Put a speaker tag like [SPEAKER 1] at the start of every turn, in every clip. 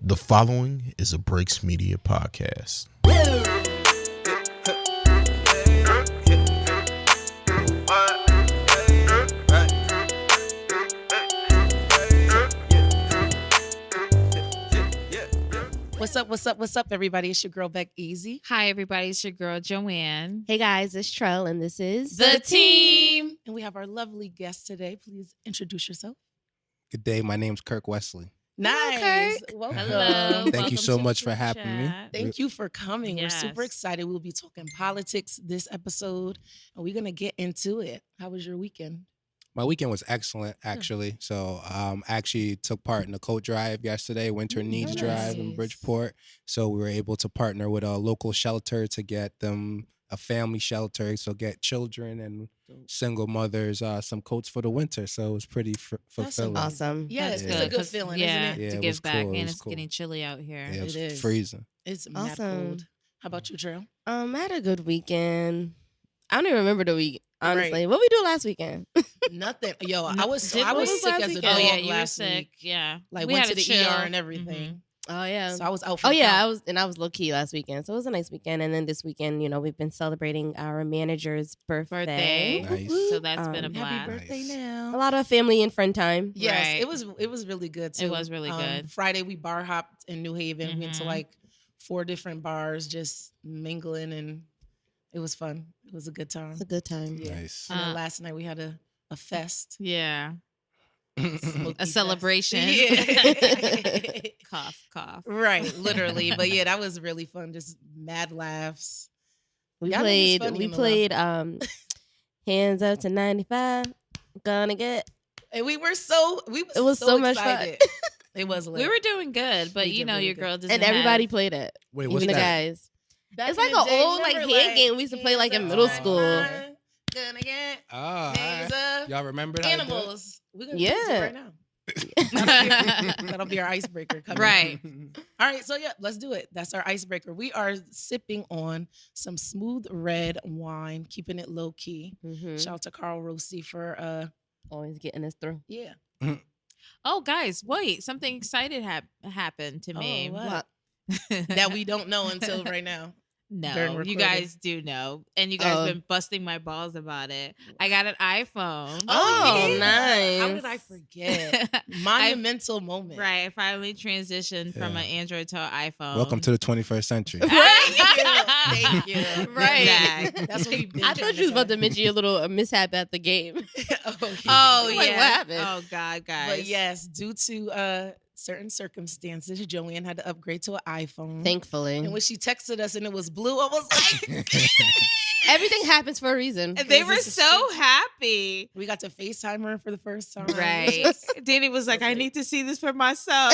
[SPEAKER 1] The following is a Breaks Media podcast.
[SPEAKER 2] What's up, everybody? It's your girl, Beck Easy.
[SPEAKER 3] Hi, everybody. It's your girl, Joanne.
[SPEAKER 4] Hey, guys. It's Trell, and this is
[SPEAKER 3] ThaTeam.
[SPEAKER 2] And we have our lovely guest today. Please introduce yourself.
[SPEAKER 5] Good day. My name's Kirk Wesley.
[SPEAKER 2] Nice.
[SPEAKER 4] Kirk.
[SPEAKER 2] Welcome.
[SPEAKER 3] Hello.
[SPEAKER 5] Thank you so much for having me.
[SPEAKER 2] Thank you for coming.
[SPEAKER 3] Yes.
[SPEAKER 2] We're super excited. We'll be talking politics this episode, and we're going to get into it. How was your weekend?
[SPEAKER 5] My weekend was excellent, actually. So I actually took part in the coat drive yesterday, Winter Needs Drive in
[SPEAKER 2] Nice.
[SPEAKER 5] Bridgeport. So we were able to partner with a local shelter to get them a family shelter. So get children and single mothers some coats for the winter. So it was pretty fulfilling.
[SPEAKER 4] awesome.
[SPEAKER 2] Yeah,
[SPEAKER 3] That's
[SPEAKER 2] it's
[SPEAKER 5] good.
[SPEAKER 2] a good feeling,
[SPEAKER 3] Yeah,
[SPEAKER 2] isn't it?
[SPEAKER 5] Yeah,
[SPEAKER 3] to
[SPEAKER 5] it
[SPEAKER 3] give
[SPEAKER 5] was
[SPEAKER 3] back.
[SPEAKER 5] cool. It
[SPEAKER 3] And
[SPEAKER 5] was
[SPEAKER 3] it's
[SPEAKER 5] cool.
[SPEAKER 3] getting chilly out here.
[SPEAKER 5] Yeah, it was
[SPEAKER 2] It is.
[SPEAKER 5] freezing.
[SPEAKER 2] It's mad
[SPEAKER 4] Awesome.
[SPEAKER 2] cold. How about you, Trail?
[SPEAKER 4] I had a good weekend. I don't even remember the week, honestly.
[SPEAKER 2] Right.
[SPEAKER 4] What we do last weekend?
[SPEAKER 2] Nothing. Yo, I was
[SPEAKER 3] What
[SPEAKER 2] sick
[SPEAKER 4] was
[SPEAKER 2] as
[SPEAKER 4] last
[SPEAKER 2] a
[SPEAKER 4] weekend?
[SPEAKER 2] dog
[SPEAKER 3] Oh, yeah, you were
[SPEAKER 2] last
[SPEAKER 3] sick.
[SPEAKER 2] week.
[SPEAKER 3] Yeah.
[SPEAKER 2] Like
[SPEAKER 3] We
[SPEAKER 2] went
[SPEAKER 3] had
[SPEAKER 2] to the
[SPEAKER 3] a chill.
[SPEAKER 2] ER and everything.
[SPEAKER 4] Oh, yeah.
[SPEAKER 2] So I was out for
[SPEAKER 4] Oh, yeah.
[SPEAKER 2] count.
[SPEAKER 4] I was low key last weekend. So it was a nice weekend. And then this weekend, we've been celebrating our manager's birthday.
[SPEAKER 5] Nice.
[SPEAKER 3] So that's been a
[SPEAKER 4] Um,
[SPEAKER 3] blast.
[SPEAKER 2] Happy birthday
[SPEAKER 5] Nice.
[SPEAKER 2] now.
[SPEAKER 4] A lot of family and friend time.
[SPEAKER 2] Yes,
[SPEAKER 3] Right.
[SPEAKER 2] it was really good too.
[SPEAKER 3] It was really good.
[SPEAKER 2] Friday we bar hopped in New Haven. We went to
[SPEAKER 3] Mhm.
[SPEAKER 2] like 4 different bars, just mingling, and it was fun. It was a good time.
[SPEAKER 4] It's a good time.
[SPEAKER 2] Yeah.
[SPEAKER 5] Nice.
[SPEAKER 2] And then last night we had a fest.
[SPEAKER 3] Yeah.
[SPEAKER 2] Smoky
[SPEAKER 3] A
[SPEAKER 2] fest.
[SPEAKER 3] celebration.
[SPEAKER 2] Yeah.
[SPEAKER 3] Cough, cough.
[SPEAKER 2] Right, literally. But yeah, that was really fun. Just mad laughs.
[SPEAKER 4] We
[SPEAKER 2] Y'all niggas
[SPEAKER 4] played
[SPEAKER 2] funny in the
[SPEAKER 4] played Hands Up to 95. Gonna get.
[SPEAKER 2] And we was
[SPEAKER 4] It was so much fun.
[SPEAKER 2] excited. It was lit.
[SPEAKER 3] We were doing good, but
[SPEAKER 2] We
[SPEAKER 3] you
[SPEAKER 2] did
[SPEAKER 3] know
[SPEAKER 2] really
[SPEAKER 3] your
[SPEAKER 2] good.
[SPEAKER 3] girl doesn't
[SPEAKER 4] And everybody
[SPEAKER 3] have-
[SPEAKER 4] played it.
[SPEAKER 5] Wait, what's
[SPEAKER 4] Even the
[SPEAKER 5] that?
[SPEAKER 4] guys.
[SPEAKER 2] Back
[SPEAKER 4] It's
[SPEAKER 2] in
[SPEAKER 4] like
[SPEAKER 2] the
[SPEAKER 4] an
[SPEAKER 2] day,
[SPEAKER 4] old, like,
[SPEAKER 2] remember,
[SPEAKER 4] hand game we used to play, like, in middle school.
[SPEAKER 2] Gonna get
[SPEAKER 5] Oh,
[SPEAKER 2] hands up.
[SPEAKER 5] y'all remember that?
[SPEAKER 2] Animals. We're gonna
[SPEAKER 4] Yeah.
[SPEAKER 2] do it right now. That'll be our icebreaker coming.
[SPEAKER 3] Right.
[SPEAKER 2] All right, so yeah, let's do it. That's our icebreaker. We are sipping on some smooth red wine, keeping it low key.
[SPEAKER 4] Mhm.
[SPEAKER 2] Shout out to Carl Rossi for
[SPEAKER 4] Always getting us through.
[SPEAKER 2] yeah.
[SPEAKER 3] Oh, guys, wait. Something excited happened to me.
[SPEAKER 2] Oh, what? That we don't know until right now. during
[SPEAKER 3] No, you
[SPEAKER 2] recording.
[SPEAKER 3] guys do know. And you guys
[SPEAKER 4] Oh.
[SPEAKER 3] been busting my balls about it. I got an iPhone.
[SPEAKER 4] Oh,
[SPEAKER 2] yeah.
[SPEAKER 4] nice.
[SPEAKER 2] How did I forget? Monumental moment.
[SPEAKER 3] Right. I finally transitioned from
[SPEAKER 5] Yeah.
[SPEAKER 3] an Android to an iPhone.
[SPEAKER 5] Welcome to the 21st century.
[SPEAKER 2] Thank you.
[SPEAKER 4] Right.
[SPEAKER 3] Exactly.
[SPEAKER 2] That's what we've been
[SPEAKER 4] I thought you was about to mention your little mishap at the game.
[SPEAKER 3] Oh,
[SPEAKER 4] Like,
[SPEAKER 3] yeah.
[SPEAKER 4] what happened?
[SPEAKER 3] Oh, God, guys.
[SPEAKER 2] But yes, due to certain circumstances, Joanne had to upgrade to an iPhone.
[SPEAKER 4] Thankfully.
[SPEAKER 2] And when she texted us and it was blue, I was like,
[SPEAKER 4] Everything happens for a reson.
[SPEAKER 3] And they
[SPEAKER 2] This
[SPEAKER 3] were
[SPEAKER 2] is
[SPEAKER 3] so happy.
[SPEAKER 2] we got to FaceTime her for the first time.
[SPEAKER 3] Right. Danny was like, I need to see this for myself.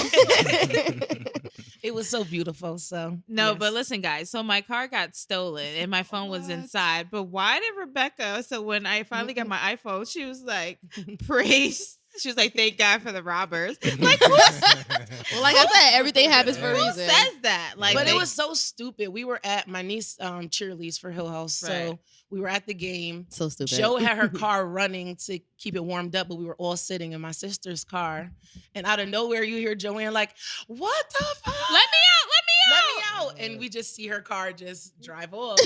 [SPEAKER 2] It was so beautiful. So
[SPEAKER 3] No,
[SPEAKER 2] yes.
[SPEAKER 3] but listen, guys. So my car got stolen and my phone was
[SPEAKER 2] What?
[SPEAKER 3] inside. But why did Rebecca? So when I finally got my iPhone, she was like, praise. She was like, thank God for the robbers. Like, who
[SPEAKER 4] Well, like I said, everything happens for a
[SPEAKER 3] who
[SPEAKER 4] reason.
[SPEAKER 3] says that? Like,
[SPEAKER 2] but
[SPEAKER 3] they-
[SPEAKER 2] it was so stupid. We were at my niece cheerleads for Hill House.
[SPEAKER 3] Right.
[SPEAKER 2] So we were at the game.
[SPEAKER 4] So stupid.
[SPEAKER 2] Joe had her car running to keep it warmed up, but we were all sitting in my sister's car. And out of nowhere, you hear Joanne like, what the fuck?
[SPEAKER 3] let me out.
[SPEAKER 2] Let me out. And we just see her car just drive off.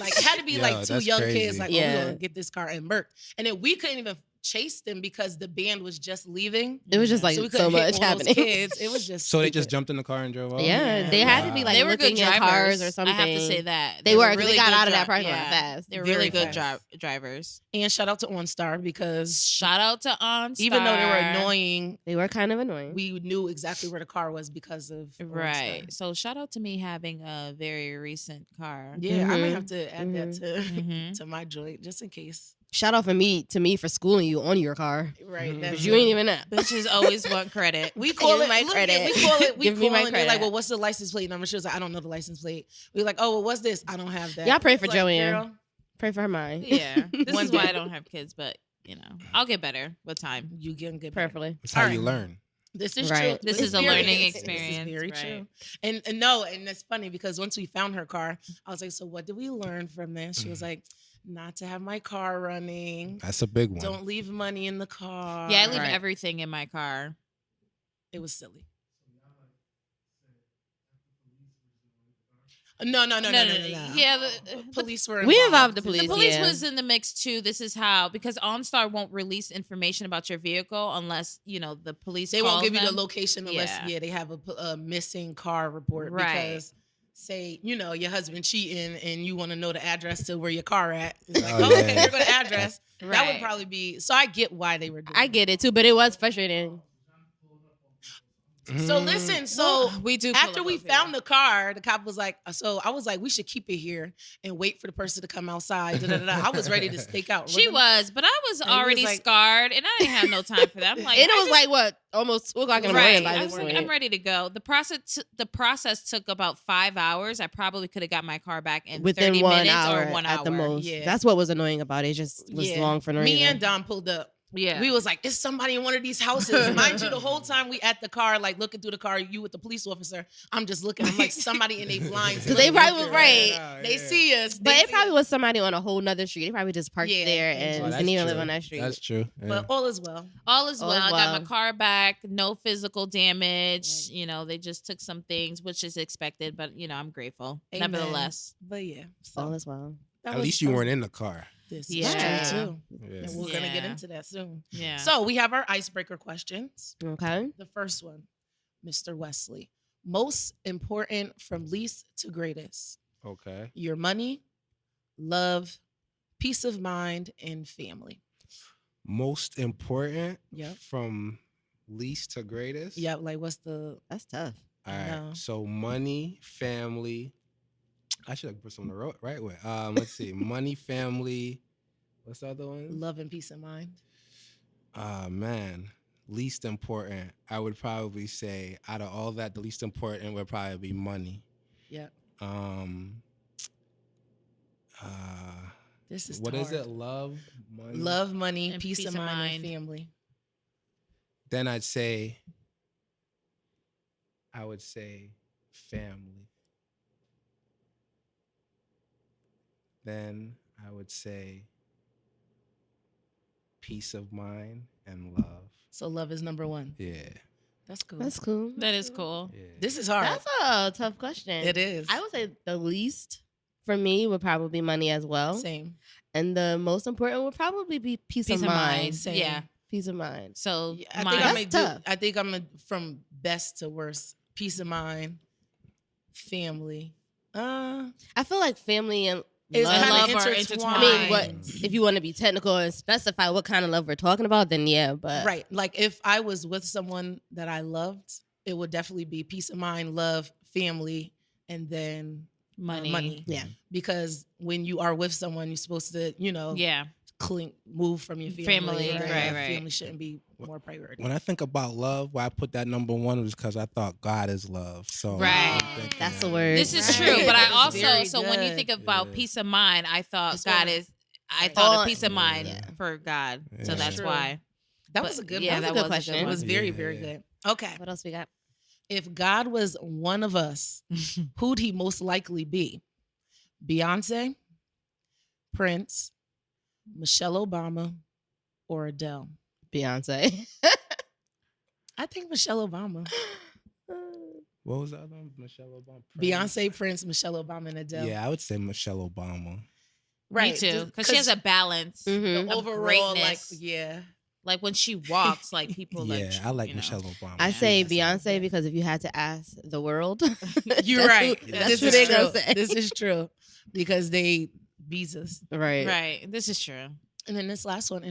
[SPEAKER 2] Like, it had to be
[SPEAKER 5] Yo,
[SPEAKER 2] like 2
[SPEAKER 5] that's
[SPEAKER 2] young
[SPEAKER 5] crazy.
[SPEAKER 2] kids, like, oh,
[SPEAKER 4] Yeah.
[SPEAKER 2] we're going to get this car and murked. And then we couldn't even chase them because the band was just leaving.
[SPEAKER 4] It was just like
[SPEAKER 2] we
[SPEAKER 4] so
[SPEAKER 2] couldn't hit
[SPEAKER 4] much
[SPEAKER 2] all those
[SPEAKER 4] happening.
[SPEAKER 2] Kids. It was just
[SPEAKER 5] So they
[SPEAKER 2] stupid.
[SPEAKER 5] just jumped in the car and drove off?
[SPEAKER 4] Yeah, they had to be like
[SPEAKER 3] They were good
[SPEAKER 4] looking at
[SPEAKER 3] drivers
[SPEAKER 4] cars or something.
[SPEAKER 3] I have to say that.
[SPEAKER 4] They were. 'cause
[SPEAKER 3] really
[SPEAKER 4] they got
[SPEAKER 3] good
[SPEAKER 4] out of that
[SPEAKER 3] dri-
[SPEAKER 4] parking lot
[SPEAKER 3] yeah.
[SPEAKER 4] fast.
[SPEAKER 3] They were
[SPEAKER 2] Very
[SPEAKER 3] really good
[SPEAKER 2] fast.
[SPEAKER 3] drivers.
[SPEAKER 2] And shout out to OnStar because
[SPEAKER 3] Shout out to OnStar.
[SPEAKER 2] even though they were annoying,
[SPEAKER 4] They were kind of annoying.
[SPEAKER 2] we knew exactly where the car was because of
[SPEAKER 3] Right.
[SPEAKER 2] OnStar.
[SPEAKER 3] So shout out to me having a very recent car.
[SPEAKER 2] Yeah, I might
[SPEAKER 4] Mhm.
[SPEAKER 2] have to add that to
[SPEAKER 3] Mhm.
[SPEAKER 2] to my joint just in case.
[SPEAKER 4] Shout out to me for schooling you on your car.
[SPEAKER 2] Right.
[SPEAKER 3] Mhm.
[SPEAKER 2] that's
[SPEAKER 4] 'Cause you ain't even know.
[SPEAKER 3] Bitches always want credit.
[SPEAKER 2] We call
[SPEAKER 4] Give
[SPEAKER 2] it
[SPEAKER 4] me my
[SPEAKER 2] look,
[SPEAKER 4] credit.
[SPEAKER 2] We call it. We
[SPEAKER 4] Give me
[SPEAKER 2] call
[SPEAKER 4] my
[SPEAKER 2] it. They're like,
[SPEAKER 4] credit.
[SPEAKER 2] well, what's the license plate number? She was like, I don't know the license plate. We were like, oh, well, what's this? I don't have that.
[SPEAKER 4] Y'all pray
[SPEAKER 2] It's
[SPEAKER 4] for
[SPEAKER 2] like,
[SPEAKER 4] Joanne.
[SPEAKER 2] girl,
[SPEAKER 4] Pray for her mind.
[SPEAKER 3] Yeah. This
[SPEAKER 2] One
[SPEAKER 3] is why
[SPEAKER 2] day.
[SPEAKER 3] I don't have kids, but you know, I'll get better with time.
[SPEAKER 2] you getting good.
[SPEAKER 4] Prayerfully.
[SPEAKER 5] That's how
[SPEAKER 2] All
[SPEAKER 5] you
[SPEAKER 2] right.
[SPEAKER 5] learn.
[SPEAKER 2] This is
[SPEAKER 4] Right.
[SPEAKER 2] true.
[SPEAKER 3] This is a learning experience,
[SPEAKER 2] This is very
[SPEAKER 3] right.
[SPEAKER 2] true. And no, and it's funny because once we found her car, I was like, so what did we learn from this? She was like, not to have my car running.
[SPEAKER 5] That's a big one.
[SPEAKER 2] Don't leave money in the car.
[SPEAKER 3] Yeah, I leave
[SPEAKER 4] Right.
[SPEAKER 3] everything in my car.
[SPEAKER 2] It was silly. No.
[SPEAKER 3] Yeah, the
[SPEAKER 2] Police were
[SPEAKER 4] We
[SPEAKER 2] involved.
[SPEAKER 4] involved the police.
[SPEAKER 3] the police
[SPEAKER 4] yeah.
[SPEAKER 3] was in the mix too. This is how, because OnStar won't release information about your vehicle unless the police.
[SPEAKER 2] They won't
[SPEAKER 3] calls
[SPEAKER 2] give you the
[SPEAKER 3] them.
[SPEAKER 2] location unless they have a missing car report.
[SPEAKER 3] Right.
[SPEAKER 2] Because say your husband cheating and you want to know the address to where your car at. It's like,
[SPEAKER 5] Oh,
[SPEAKER 2] okay,
[SPEAKER 5] yeah.
[SPEAKER 2] here go the address. That would
[SPEAKER 3] Right.
[SPEAKER 2] probably be. So I get why they were doing.
[SPEAKER 4] I get it too, but it was frustrating.
[SPEAKER 2] So listen, so
[SPEAKER 3] we do. pull
[SPEAKER 2] after
[SPEAKER 3] up
[SPEAKER 2] we
[SPEAKER 3] over
[SPEAKER 2] found
[SPEAKER 3] here.
[SPEAKER 2] the car, the cop was like, so I was like, we should keep it here and wait for the person to come outside. I was ready to stake out.
[SPEAKER 3] She was, but I was
[SPEAKER 2] And he was
[SPEAKER 3] already
[SPEAKER 2] like-
[SPEAKER 3] scarred, and I didn't have no time for that. I'm like,
[SPEAKER 4] And it
[SPEAKER 3] I
[SPEAKER 4] was
[SPEAKER 3] just-
[SPEAKER 4] like what, almost 2:00 in the
[SPEAKER 3] right.
[SPEAKER 4] morning by
[SPEAKER 3] I
[SPEAKER 4] this
[SPEAKER 3] was like,
[SPEAKER 4] point.
[SPEAKER 3] I'm ready to go. The process took about 5 hours. I probably could have got my car back in
[SPEAKER 4] Within
[SPEAKER 3] 30
[SPEAKER 4] 1
[SPEAKER 3] minutes
[SPEAKER 4] hour
[SPEAKER 3] or 1
[SPEAKER 4] at
[SPEAKER 3] hour.
[SPEAKER 4] the most.
[SPEAKER 2] Yeah.
[SPEAKER 4] That's what was annoying about it. It just was long for no reason.
[SPEAKER 2] Me and Dom pulled up.
[SPEAKER 3] Yeah,
[SPEAKER 2] We was like, it's somebody in one of these houses. Mind you, the whole time we at the car, like looking through the car, you with the police officer. I'm just looking. I'm like, somebody in their blinds.
[SPEAKER 4] Because they probably was right.
[SPEAKER 2] They see us.
[SPEAKER 4] But it probably was somebody on a whole nother street. They probably just parked
[SPEAKER 2] Yeah.
[SPEAKER 4] there
[SPEAKER 2] Oh,
[SPEAKER 4] and
[SPEAKER 5] that's
[SPEAKER 4] didn't even live
[SPEAKER 5] true.
[SPEAKER 4] on that street.
[SPEAKER 5] That's true. Yeah.
[SPEAKER 2] But all is well.
[SPEAKER 3] all is
[SPEAKER 4] All
[SPEAKER 3] well.
[SPEAKER 4] is
[SPEAKER 3] I got
[SPEAKER 4] well.
[SPEAKER 3] my car back. No physical damage. They just took some things, which is expected. But I'm grateful.
[SPEAKER 2] Amen.
[SPEAKER 3] Nevertheless,
[SPEAKER 2] But yeah.
[SPEAKER 4] All
[SPEAKER 2] So
[SPEAKER 4] as well.
[SPEAKER 2] that
[SPEAKER 5] At
[SPEAKER 2] was
[SPEAKER 5] least you
[SPEAKER 2] fun.
[SPEAKER 5] weren't in the car.
[SPEAKER 2] This
[SPEAKER 3] Yeah.
[SPEAKER 2] is true too.
[SPEAKER 5] Yeah.
[SPEAKER 2] And we're gonna get
[SPEAKER 3] Yeah.
[SPEAKER 2] into that soon.
[SPEAKER 3] yeah.
[SPEAKER 2] So we have our icebreaker questions.
[SPEAKER 4] Okay.
[SPEAKER 2] The first one, Mr. Wesley. Most important from least to greatest.
[SPEAKER 5] Okay.
[SPEAKER 2] Your money, love, peace of mind, and family.
[SPEAKER 5] Most important
[SPEAKER 2] Yep.
[SPEAKER 5] from least to greatest.
[SPEAKER 2] Yeah, like what's the
[SPEAKER 4] That's tough.
[SPEAKER 5] All right.
[SPEAKER 2] No.
[SPEAKER 5] So money, family. I should have put some on the right way. Let's see. Money, family. What's the other one?
[SPEAKER 2] love and peace of mind?
[SPEAKER 5] Man. Least important. I would probably say out of all that, the least important would probably be money.
[SPEAKER 2] Yeah. This is
[SPEAKER 5] What is
[SPEAKER 2] hard.
[SPEAKER 5] it? Love, money.
[SPEAKER 2] Love, money,
[SPEAKER 3] And
[SPEAKER 2] peace of mind, and family.
[SPEAKER 5] Then I would say family. Then I would say peace of mind and love.
[SPEAKER 2] So love is number one.
[SPEAKER 5] Yeah.
[SPEAKER 2] That's cool.
[SPEAKER 4] That's cool.
[SPEAKER 3] That is cool.
[SPEAKER 5] Yeah.
[SPEAKER 2] This is hard.
[SPEAKER 4] That's a tough question.
[SPEAKER 2] It is.
[SPEAKER 4] I would say the least for me would probably be money as well.
[SPEAKER 2] Same.
[SPEAKER 4] And the most important would probably be peace
[SPEAKER 3] Peace
[SPEAKER 4] of mind.
[SPEAKER 2] Same.
[SPEAKER 3] Yeah.
[SPEAKER 4] Peace of mind.
[SPEAKER 3] So
[SPEAKER 2] Yeah, I
[SPEAKER 3] mine-
[SPEAKER 2] think I'm
[SPEAKER 4] That's
[SPEAKER 2] gonna
[SPEAKER 4] tough.
[SPEAKER 2] do. I think I'm gonna from best to worst. Peace of mind, family.
[SPEAKER 4] I feel like family and
[SPEAKER 2] It's
[SPEAKER 4] love.
[SPEAKER 3] kind
[SPEAKER 2] kind
[SPEAKER 3] love
[SPEAKER 2] of
[SPEAKER 3] are
[SPEAKER 2] intertwined.
[SPEAKER 4] I mean, what if you want to be technical and specify what kind of love we're talking about? Then yeah, but
[SPEAKER 2] Right. Like if I was with someone that I loved, it would definitely be peace of mind, love, family, and then
[SPEAKER 3] money.
[SPEAKER 2] money.
[SPEAKER 4] Yeah.
[SPEAKER 2] Because when you are with someone, you're supposed to,
[SPEAKER 3] Yeah.
[SPEAKER 2] move from your family.
[SPEAKER 3] Family,
[SPEAKER 2] and
[SPEAKER 3] right,
[SPEAKER 2] your
[SPEAKER 3] right.
[SPEAKER 2] Family shouldn't be more priority.
[SPEAKER 5] When I think about love, why I put that number one was because I thought God is love. So
[SPEAKER 3] Right.
[SPEAKER 5] I'm thinking
[SPEAKER 4] That's the
[SPEAKER 5] that.
[SPEAKER 4] word.
[SPEAKER 3] This is
[SPEAKER 2] Right.
[SPEAKER 3] true, but
[SPEAKER 2] That
[SPEAKER 3] I
[SPEAKER 2] is very
[SPEAKER 3] also when you
[SPEAKER 2] good.
[SPEAKER 3] think about
[SPEAKER 5] Yeah.
[SPEAKER 3] peace of mind, I thought
[SPEAKER 2] It's
[SPEAKER 3] God
[SPEAKER 2] all-
[SPEAKER 3] is. I
[SPEAKER 2] Right.
[SPEAKER 3] thought
[SPEAKER 4] Oh,
[SPEAKER 3] of peace of mind
[SPEAKER 4] yeah.
[SPEAKER 3] for God, so
[SPEAKER 5] Yeah.
[SPEAKER 3] that's
[SPEAKER 2] True.
[SPEAKER 3] why.
[SPEAKER 2] That
[SPEAKER 3] But
[SPEAKER 2] was a good
[SPEAKER 3] yeah,
[SPEAKER 2] one.
[SPEAKER 4] That
[SPEAKER 3] that
[SPEAKER 4] was a good
[SPEAKER 3] was
[SPEAKER 4] question.
[SPEAKER 3] a
[SPEAKER 2] It
[SPEAKER 3] good
[SPEAKER 2] was
[SPEAKER 3] one.
[SPEAKER 2] very,
[SPEAKER 5] Yeah,
[SPEAKER 2] very
[SPEAKER 5] yeah.
[SPEAKER 2] good. Okay.
[SPEAKER 4] What else we got?
[SPEAKER 2] If God was one of us, who'd he most likely be? Beyonce, Prince, Michelle Obama, or Adele?
[SPEAKER 4] Beyonce.
[SPEAKER 2] I think Michelle Obama.
[SPEAKER 5] What was the other one? Michelle Obama.
[SPEAKER 2] Beyonce, Prince, Michelle Obama, and Adele.
[SPEAKER 5] Yeah, I would say Michelle Obama.
[SPEAKER 2] Right.
[SPEAKER 3] Me too,
[SPEAKER 2] just
[SPEAKER 3] because she has a balance.
[SPEAKER 4] Mhm.
[SPEAKER 2] the
[SPEAKER 3] of
[SPEAKER 2] overall,
[SPEAKER 3] greatness.
[SPEAKER 2] yeah.
[SPEAKER 3] Like when she walks, like people like.
[SPEAKER 5] Yeah, I like
[SPEAKER 3] you know.
[SPEAKER 5] Michelle Obama.
[SPEAKER 4] I
[SPEAKER 3] Yeah.
[SPEAKER 4] say
[SPEAKER 2] Yeah.
[SPEAKER 4] Beyonce because if you had to ask the world,
[SPEAKER 2] You're right.
[SPEAKER 4] That's
[SPEAKER 2] This
[SPEAKER 4] who
[SPEAKER 2] is
[SPEAKER 4] they
[SPEAKER 2] true.
[SPEAKER 4] gonna say.
[SPEAKER 2] This is true because they visas.
[SPEAKER 4] right.
[SPEAKER 3] Right, this is true.
[SPEAKER 2] And then this last one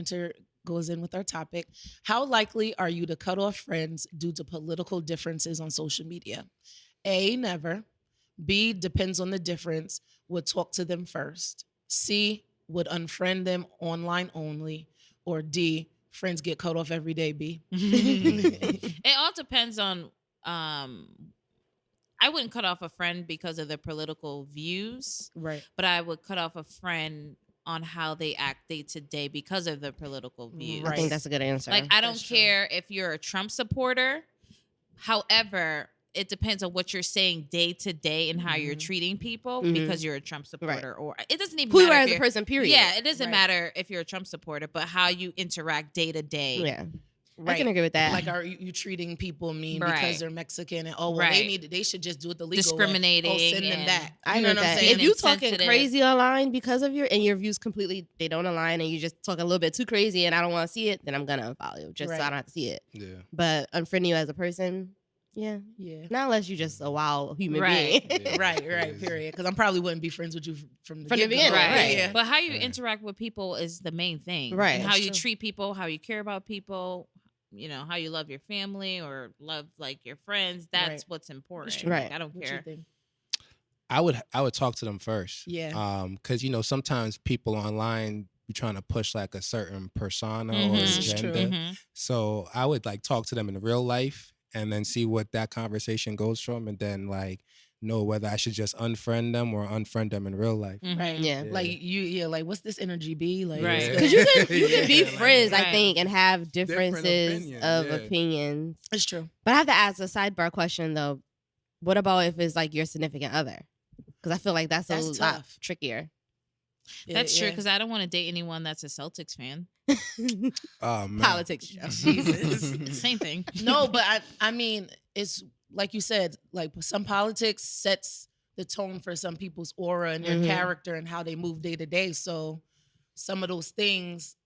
[SPEAKER 2] goes in with our topic. How likely are you to cut off friends due to political differences on social media? A, never. B, depends on the difference. Would talk to them first. C, would unfriend them online only. Or D, friends get cut off every day, B.
[SPEAKER 3] It all depends on. I wouldn't cut off a friend because of their political views,
[SPEAKER 2] Right.
[SPEAKER 3] but I would cut off a friend on how they act day to day because of their political views.
[SPEAKER 4] I think that's a good answer.
[SPEAKER 3] Like I don't
[SPEAKER 2] That's true.
[SPEAKER 3] care if you're a Trump supporter. However, it depends on what you're saying day to day and how you're
[SPEAKER 2] Mhm.
[SPEAKER 3] treating people
[SPEAKER 4] Mhm.
[SPEAKER 3] because you're a Trump supporter, or it doesn't even
[SPEAKER 4] who you
[SPEAKER 3] matter
[SPEAKER 4] are
[SPEAKER 3] if
[SPEAKER 4] as a
[SPEAKER 3] you're-
[SPEAKER 4] person, period.
[SPEAKER 3] Yeah, it doesn't
[SPEAKER 2] Right.
[SPEAKER 3] matter if you're a Trump supporter, but how you interact day to day.
[SPEAKER 4] Yeah. I can agree with that.
[SPEAKER 2] Like, are you treating people mean
[SPEAKER 3] Right.
[SPEAKER 2] because they're Mexican? And well,
[SPEAKER 3] Right.
[SPEAKER 2] they should just do it the legal
[SPEAKER 3] Discriminating
[SPEAKER 2] way. Send them
[SPEAKER 3] and-
[SPEAKER 2] that.
[SPEAKER 4] I
[SPEAKER 2] You know
[SPEAKER 4] know
[SPEAKER 2] what I'm
[SPEAKER 4] that.
[SPEAKER 2] saying?
[SPEAKER 4] If you talking
[SPEAKER 3] Insensitive.
[SPEAKER 4] crazy online because of your views completely they don't align and you just talk a little bit too crazy and I don't want to see it, then I'm gonna unfollow you just so I
[SPEAKER 2] Right.
[SPEAKER 4] don't have to see it.
[SPEAKER 5] Yeah.
[SPEAKER 4] But unfriending you as a person, yeah,
[SPEAKER 2] Yeah.
[SPEAKER 4] not unless you just a wild human
[SPEAKER 3] Right.
[SPEAKER 4] being.
[SPEAKER 5] Yeah.
[SPEAKER 2] Right,
[SPEAKER 5] Crazy.
[SPEAKER 2] period. Because I probably wouldn't be friends with you from the
[SPEAKER 4] From the
[SPEAKER 2] get-go.
[SPEAKER 4] beginning,
[SPEAKER 3] Right.
[SPEAKER 2] Yeah.
[SPEAKER 3] But how you
[SPEAKER 5] Right.
[SPEAKER 3] interact with people is the main thing.
[SPEAKER 4] Right.
[SPEAKER 3] And how
[SPEAKER 2] That's
[SPEAKER 3] you
[SPEAKER 2] true.
[SPEAKER 3] treat people, how you care about people, how you love your family or love like your friends. That's
[SPEAKER 2] Right.
[SPEAKER 3] what's important.
[SPEAKER 2] true.
[SPEAKER 4] Right.
[SPEAKER 3] Like, I don't
[SPEAKER 2] What you
[SPEAKER 3] care.
[SPEAKER 2] think?
[SPEAKER 5] I would talk to them first.
[SPEAKER 2] Yeah.
[SPEAKER 5] Because sometimes people online be trying to push like a certain persona or
[SPEAKER 3] This
[SPEAKER 2] is true.
[SPEAKER 5] agenda.
[SPEAKER 3] Mhm.
[SPEAKER 5] So I would like talk to them in real life and then see what that conversation goes from, and then like know whether I should just unfriend them or unfriend them in real life.
[SPEAKER 3] Mhm.
[SPEAKER 2] Right.
[SPEAKER 4] Yeah.
[SPEAKER 2] Like like what's this energy be? Like,
[SPEAKER 3] Right.
[SPEAKER 2] what's
[SPEAKER 4] Because
[SPEAKER 2] the-
[SPEAKER 4] you can be
[SPEAKER 5] Yeah, like-
[SPEAKER 4] friends, I
[SPEAKER 3] Right.
[SPEAKER 4] think, and have
[SPEAKER 5] Different
[SPEAKER 4] differences
[SPEAKER 5] opinions,
[SPEAKER 4] of
[SPEAKER 5] yeah.
[SPEAKER 4] opinions.
[SPEAKER 2] It's true.
[SPEAKER 4] But I have to ask a sidebar question though. What about if it's like your significant other? Because I feel like that's a
[SPEAKER 2] That's
[SPEAKER 4] lot
[SPEAKER 2] tough.
[SPEAKER 4] trickier.
[SPEAKER 3] That's true
[SPEAKER 2] Yeah.
[SPEAKER 3] because I don't want to date anyone that's a Celtics fan.
[SPEAKER 5] Oh man.
[SPEAKER 4] Politics. show.
[SPEAKER 2] Jesus.
[SPEAKER 3] Same thing.
[SPEAKER 2] No, but I mean, it's like you said, like some politics sets the tone for some people's aura and their
[SPEAKER 4] Mhm.
[SPEAKER 2] character and how they move day to day. So some of those things,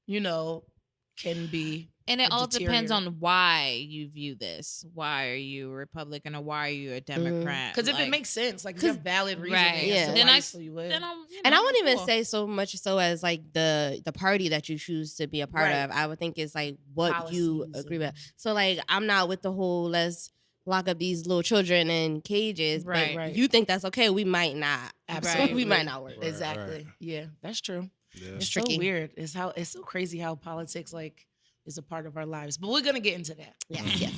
[SPEAKER 2] can be
[SPEAKER 3] And it
[SPEAKER 2] a
[SPEAKER 3] all depends
[SPEAKER 2] deteriorate.
[SPEAKER 3] on why you view this. Why are you a Republican or why are you a Democrat?
[SPEAKER 2] because if it
[SPEAKER 3] Like,
[SPEAKER 2] makes sense, like if you have valid reason,
[SPEAKER 3] right.
[SPEAKER 4] Yeah.
[SPEAKER 3] Then I
[SPEAKER 2] you would.
[SPEAKER 3] then I'm,
[SPEAKER 4] And I wouldn't even
[SPEAKER 3] cool.
[SPEAKER 4] say so much so as like the party that you choose to be a part
[SPEAKER 2] Right.
[SPEAKER 4] of. I would think it's like what you
[SPEAKER 2] Policies
[SPEAKER 4] agree
[SPEAKER 2] and-
[SPEAKER 4] with. So like I'm not with the whole let's lock up these little children in cages.
[SPEAKER 3] Right.
[SPEAKER 4] But
[SPEAKER 2] Right.
[SPEAKER 4] you think that's okay? We might not.
[SPEAKER 2] Absolutely.
[SPEAKER 4] We might not work.
[SPEAKER 5] Right,
[SPEAKER 2] Exactly.
[SPEAKER 5] right.
[SPEAKER 2] Yeah, that's true.
[SPEAKER 5] Yeah.
[SPEAKER 2] It's
[SPEAKER 4] tricky.
[SPEAKER 2] so weird. It's so crazy how politics is a part of our lives. But we're gonna get into that.
[SPEAKER 4] Yes, yes.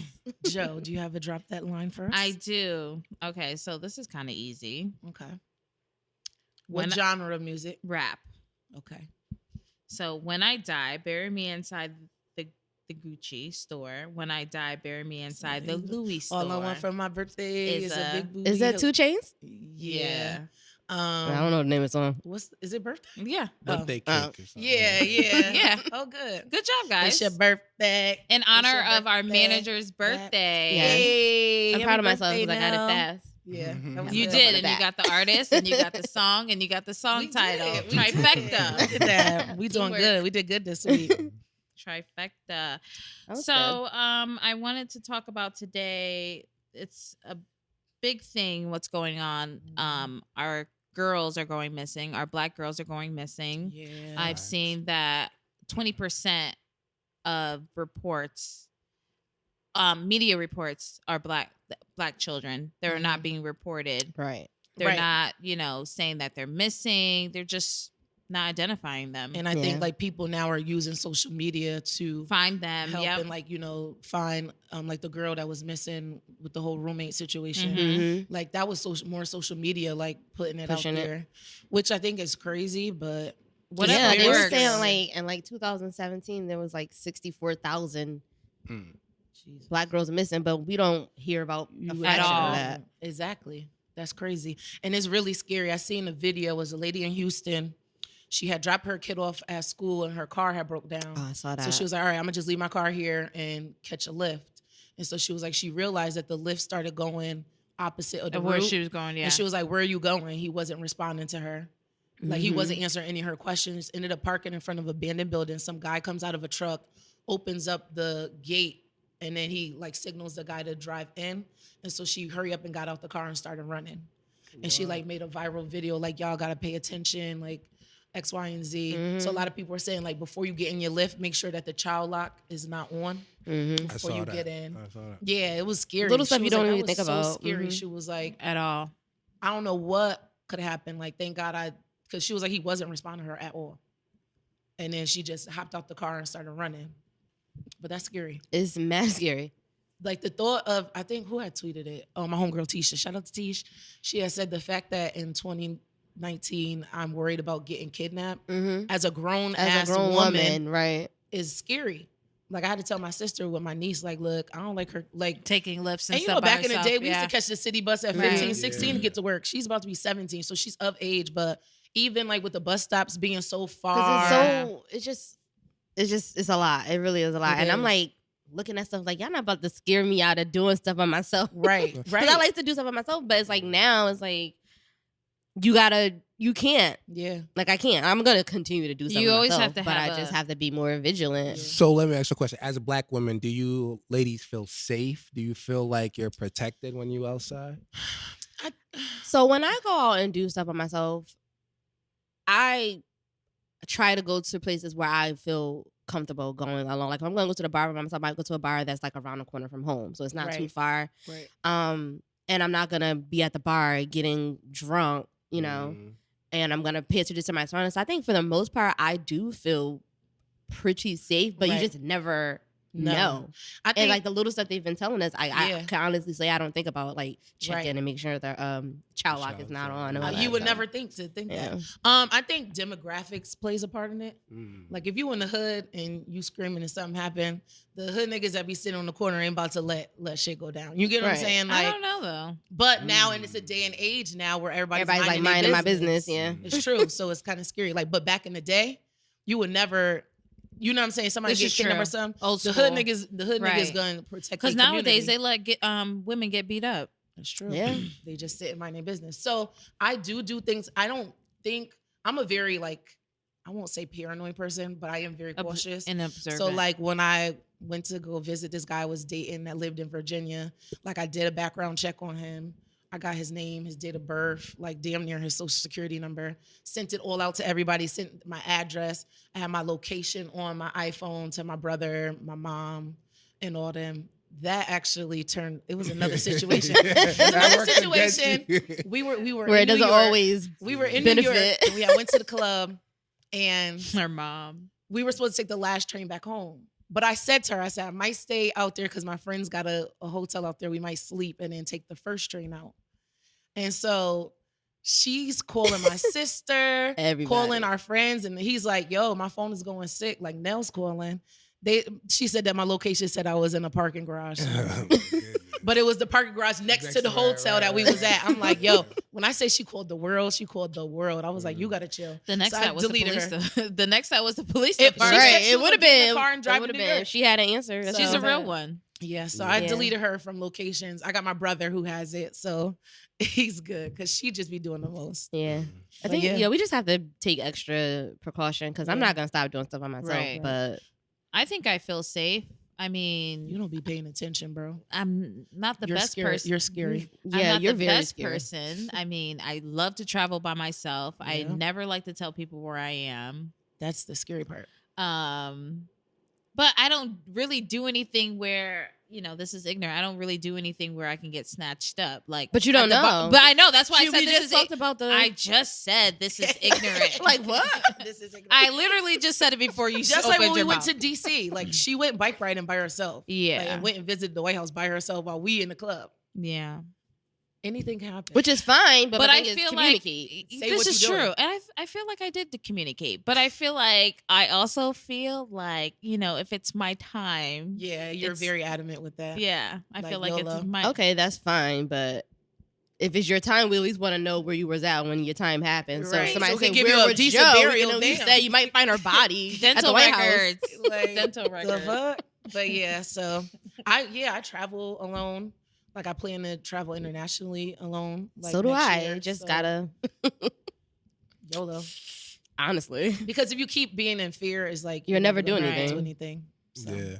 [SPEAKER 2] Joe, do you have a drop that line first?
[SPEAKER 3] I do. Okay, so this is kind of easy.
[SPEAKER 2] Okay. What
[SPEAKER 3] When
[SPEAKER 2] genre of music?
[SPEAKER 3] rap.
[SPEAKER 2] Okay.
[SPEAKER 3] So when I die, bury me inside the Gucci store. When I die, bury me inside the Louis store.
[SPEAKER 2] All I want for my birthday
[SPEAKER 3] Is
[SPEAKER 2] is a
[SPEAKER 3] a-
[SPEAKER 2] big booty.
[SPEAKER 4] Is that 2 Chains?
[SPEAKER 2] Yeah.
[SPEAKER 4] I don't know the name of the song.
[SPEAKER 2] Is it birthday?
[SPEAKER 3] Yeah.
[SPEAKER 5] Birthday
[SPEAKER 4] Oh.
[SPEAKER 5] cake or something.
[SPEAKER 2] Yeah, yeah.
[SPEAKER 3] Yeah.
[SPEAKER 2] Oh, good.
[SPEAKER 3] Good job, guys.
[SPEAKER 2] It's your birthday.
[SPEAKER 3] In
[SPEAKER 2] It's
[SPEAKER 3] honor
[SPEAKER 2] your
[SPEAKER 3] of our
[SPEAKER 2] birthday.
[SPEAKER 3] manager's birthday.
[SPEAKER 4] Yes.
[SPEAKER 2] Hey,
[SPEAKER 4] I'm
[SPEAKER 2] happy
[SPEAKER 4] proud of myself
[SPEAKER 2] birthday
[SPEAKER 4] because I got
[SPEAKER 2] now.
[SPEAKER 4] it fast.
[SPEAKER 2] Yeah, that was
[SPEAKER 3] You
[SPEAKER 2] good.
[SPEAKER 3] did,
[SPEAKER 4] of
[SPEAKER 3] and you
[SPEAKER 4] that.
[SPEAKER 3] got the artist, and you got the song, and you got the song
[SPEAKER 2] We
[SPEAKER 3] title.
[SPEAKER 2] did, we
[SPEAKER 3] Trifecta.
[SPEAKER 2] did. We did that. We doing
[SPEAKER 3] Teamwork.
[SPEAKER 2] good. We did good this week.
[SPEAKER 3] Trifecta.
[SPEAKER 4] That was
[SPEAKER 3] So, I wanted to talk about today. It's a big thing. What's going on? Our girls are going missing. Our Black girls are going missing.
[SPEAKER 2] Yeah.
[SPEAKER 3] I've seen that 20% of reports, media reports, are black children. They're not being reported.
[SPEAKER 4] Right.
[SPEAKER 3] They're
[SPEAKER 2] Right.
[SPEAKER 3] not, saying that they're missing. They're just not identifying them.
[SPEAKER 2] And I
[SPEAKER 4] Yeah.
[SPEAKER 2] think like people now are using social media to
[SPEAKER 3] Find them.
[SPEAKER 2] help
[SPEAKER 3] Yep.
[SPEAKER 2] and find like the girl that was missing with the whole roommate situation.
[SPEAKER 4] Mm-hmm.
[SPEAKER 2] Like that was more social media like putting it
[SPEAKER 4] Pushing
[SPEAKER 2] out
[SPEAKER 4] it.
[SPEAKER 2] there, which I think is crazy, but
[SPEAKER 3] Whatever
[SPEAKER 4] Yeah, they were
[SPEAKER 3] works.
[SPEAKER 4] saying in 2017 there was like 64,000
[SPEAKER 5] Mm.
[SPEAKER 2] Jesus.
[SPEAKER 4] Black girls missing, but we don't hear about
[SPEAKER 2] You
[SPEAKER 4] a
[SPEAKER 2] would
[SPEAKER 4] fraction
[SPEAKER 3] all.
[SPEAKER 4] of that.
[SPEAKER 2] Exactly. That's crazy. And it's really scary. I seen a video. It was a lady in Houston. She had dropped her kid off at school and her car had broke down.
[SPEAKER 4] Oh, I saw that.
[SPEAKER 2] So she was like, all right, I'm gonna just leave my car here and catch a lift. And so she was like, she realized that the lift started going opposite of the
[SPEAKER 3] Of where
[SPEAKER 2] route.
[SPEAKER 3] she was going, yeah.
[SPEAKER 2] And she was like, where are you going? He wasn't responding to her. Like he
[SPEAKER 4] Mhm.
[SPEAKER 2] wasn't answering any of her questions. Ended up parking in front of an abandoned building. Some guy comes out of a truck, opens up the gate, and then he like signals the guy to drive in. And so she hurry up and got out the car and started running. And she like made a viral video like, y'all gotta pay attention, like X, Y, and Z. So a lot of people are saying like before you get in your lift, make sure that the child lock is not on
[SPEAKER 4] Mhm.
[SPEAKER 5] I
[SPEAKER 2] before
[SPEAKER 5] saw
[SPEAKER 2] you
[SPEAKER 5] that.
[SPEAKER 2] get in.
[SPEAKER 5] I saw that.
[SPEAKER 2] Yeah, it was scary.
[SPEAKER 4] Little
[SPEAKER 2] She
[SPEAKER 4] stuff you
[SPEAKER 2] was
[SPEAKER 4] don't
[SPEAKER 2] like,
[SPEAKER 4] even
[SPEAKER 2] "That
[SPEAKER 4] think
[SPEAKER 2] was so
[SPEAKER 4] about."
[SPEAKER 2] scary.
[SPEAKER 4] Mhm.
[SPEAKER 2] She was like,
[SPEAKER 3] At all.
[SPEAKER 2] I don't know what could happen. Like, thank God because she was like, he wasn't responding to her at all. And then she just hopped out the car and started running. But that's scary.
[SPEAKER 4] It's mad scary.
[SPEAKER 2] Like the thought of, I think who had tweeted it? Oh, my homegirl Tisha. Shout out to Tish. She had said the fact that in 2019, I'm worried about getting kidnapped
[SPEAKER 4] Mm-hmm.
[SPEAKER 2] as a grown
[SPEAKER 4] As
[SPEAKER 2] ass
[SPEAKER 4] a grown woman, right?
[SPEAKER 2] is scary. Like I had to tell my sister with my niece, like, look, I don't like her. Like,
[SPEAKER 3] Taking lifts and
[SPEAKER 2] and you
[SPEAKER 3] stuff
[SPEAKER 2] know,
[SPEAKER 3] by
[SPEAKER 2] back in the
[SPEAKER 3] herself,
[SPEAKER 2] day, we used
[SPEAKER 3] yeah.
[SPEAKER 2] to catch the city bus at
[SPEAKER 3] Right.
[SPEAKER 2] 15, 16 to
[SPEAKER 5] Yeah.
[SPEAKER 2] get to work. She's about to be 17, so she's of age. But even like with the bus stops being so far,
[SPEAKER 4] Because it's a lot. It really is a lot.
[SPEAKER 2] It
[SPEAKER 4] And I'm
[SPEAKER 2] is.
[SPEAKER 4] like, looking at stuff like, y'all not about to scare me out of doing stuff by myself.
[SPEAKER 2] Right.
[SPEAKER 4] Because I like to do stuff by myself, but it's like now it's like you can't.
[SPEAKER 2] Yeah.
[SPEAKER 4] Like I can't. I'm gonna continue to do something.
[SPEAKER 3] You always
[SPEAKER 4] myself,
[SPEAKER 3] have to
[SPEAKER 4] but
[SPEAKER 3] have
[SPEAKER 4] I just have to be more vigilant.
[SPEAKER 5] So let me ask you a question. As a black woman, do you ladies feel safe? Do you feel like you're protected when you outside?
[SPEAKER 4] So when I go out and do stuff by myself, I try to go to places where I feel comfortable going along. Like if I'm going to go to the bar by myself, I might go to a bar that's like around the corner from home, so it's not too far.
[SPEAKER 2] Right.
[SPEAKER 4] And I'm not gonna be at the bar getting drunk, you know. And I'm gonna pay attention to my surroundings. So I think for the most part, I do feel pretty safe, but you just never know.
[SPEAKER 2] I think,
[SPEAKER 4] and like the little stuff they've been telling us, I can honestly say I don't think about like checking and make sure the child lock is not on.
[SPEAKER 2] You would never think that. I think demographics plays a part in it. Like if you in the hood and you screaming and something happen, the hood niggas that be sitting on the corner ain't about to let shit go down. You get what I'm saying? Like,
[SPEAKER 3] I don't know though.
[SPEAKER 2] But now, and it's a day and age now where everybody's
[SPEAKER 4] like minding my business. Yeah,
[SPEAKER 2] it's true. So it's kind of scary. Like, but back in the day, you would never. You know what I'm saying? Somebody get kidnapped or something. The hood niggas gonna protect.
[SPEAKER 3] Because nowadays they let women get beat up.
[SPEAKER 2] That's true. Yeah, they just sit and mind their business. So I do things. I don't think I'm a very like, I won't say paranoid person, but I am very cautious
[SPEAKER 3] and observant.
[SPEAKER 2] So like when I went to go visit this guy I was dating that lived in Virginia, like I did a background check on him. I got his name, his date of birth, like damn near his social security number, sent it all out to everybody, sent my address. I had my location on my iPhone to my brother, my mom, and all them. That actually it was another situation. We were
[SPEAKER 4] where
[SPEAKER 2] in
[SPEAKER 4] it doesn't
[SPEAKER 2] New York.
[SPEAKER 4] Always
[SPEAKER 2] we were in
[SPEAKER 4] benefit.
[SPEAKER 2] New York. And we went to the club and
[SPEAKER 3] her mom.
[SPEAKER 2] We were supposed to take the last train back home. But I said to her, I might stay out there because my friends got a hotel out there. We might sleep and then take the first train out. And so she's calling my sister, calling our friends, and he's like, yo, my phone is going sick. Like Nell's calling. She said that my location said I was in a parking garage. But it was the parking garage next to the hotel that we was at. I'm like, yo, when I say she called the world, she called the world. I was like, you gotta chill.
[SPEAKER 3] The next that was the police. The next that was the police.
[SPEAKER 2] It would have been.
[SPEAKER 4] It would have been. She had an answer.
[SPEAKER 3] So, she's a real one.
[SPEAKER 2] Yeah, so I deleted her from locations. I got my brother who has it, so he's good because she just be doing the most.
[SPEAKER 4] Yeah, I think we just have to take extra precaution because I'm not gonna stop doing stuff by myself. Right. But
[SPEAKER 3] I think I feel safe. I mean,
[SPEAKER 2] you don't be paying attention, bro.
[SPEAKER 3] I'm not the best person.
[SPEAKER 2] You're scary.
[SPEAKER 4] Yeah,
[SPEAKER 3] I'm
[SPEAKER 4] you're
[SPEAKER 3] not the
[SPEAKER 4] very
[SPEAKER 3] best
[SPEAKER 4] scary.
[SPEAKER 3] person. I mean, I love to travel by myself. Yeah. I never like to tell people where I am.
[SPEAKER 2] That's the scary part.
[SPEAKER 3] But I don't really do anything where, this is ignorant. I don't really do anything where I can get snatched up. Like,
[SPEAKER 4] but you don't know.
[SPEAKER 3] But I know. That's why I said this is
[SPEAKER 4] talked about
[SPEAKER 3] I just said this is ignorant.
[SPEAKER 2] Like what? This is ignorant.
[SPEAKER 3] I literally just said it before you.
[SPEAKER 2] Just like when we went to DC. Like she went bike riding by herself.
[SPEAKER 3] Yeah,
[SPEAKER 2] like, and went and visited the White House by herself while we in the club.
[SPEAKER 3] Yeah.
[SPEAKER 2] Anything can happen.
[SPEAKER 4] Which is fine, but
[SPEAKER 3] I feel like
[SPEAKER 2] this
[SPEAKER 3] is true. And I feel like I did communicate. But I feel like I also feel like, if it's my time.
[SPEAKER 2] Yeah, you're very adamant with that.
[SPEAKER 3] Yeah. I feel like
[SPEAKER 2] YOLO.
[SPEAKER 3] it's my
[SPEAKER 4] Okay, that's fine, but if it's your time, we at least want to know where you was at when your time happened. So if somebody say,
[SPEAKER 2] give
[SPEAKER 4] where
[SPEAKER 2] you a
[SPEAKER 4] was
[SPEAKER 2] decent
[SPEAKER 4] Joe,
[SPEAKER 2] burial,
[SPEAKER 4] you might find her body
[SPEAKER 3] dental
[SPEAKER 4] at the White
[SPEAKER 3] records.
[SPEAKER 4] House.
[SPEAKER 2] Like,
[SPEAKER 3] dental records.
[SPEAKER 2] But yeah, so I travel alone. Like I plan to travel internationally alone. Like
[SPEAKER 4] so do I.
[SPEAKER 2] Year,
[SPEAKER 4] just gotta
[SPEAKER 2] YOLO.
[SPEAKER 4] Honestly,
[SPEAKER 2] because if you keep being in fear, it's like
[SPEAKER 4] you're never doing
[SPEAKER 2] anything. So. Yeah.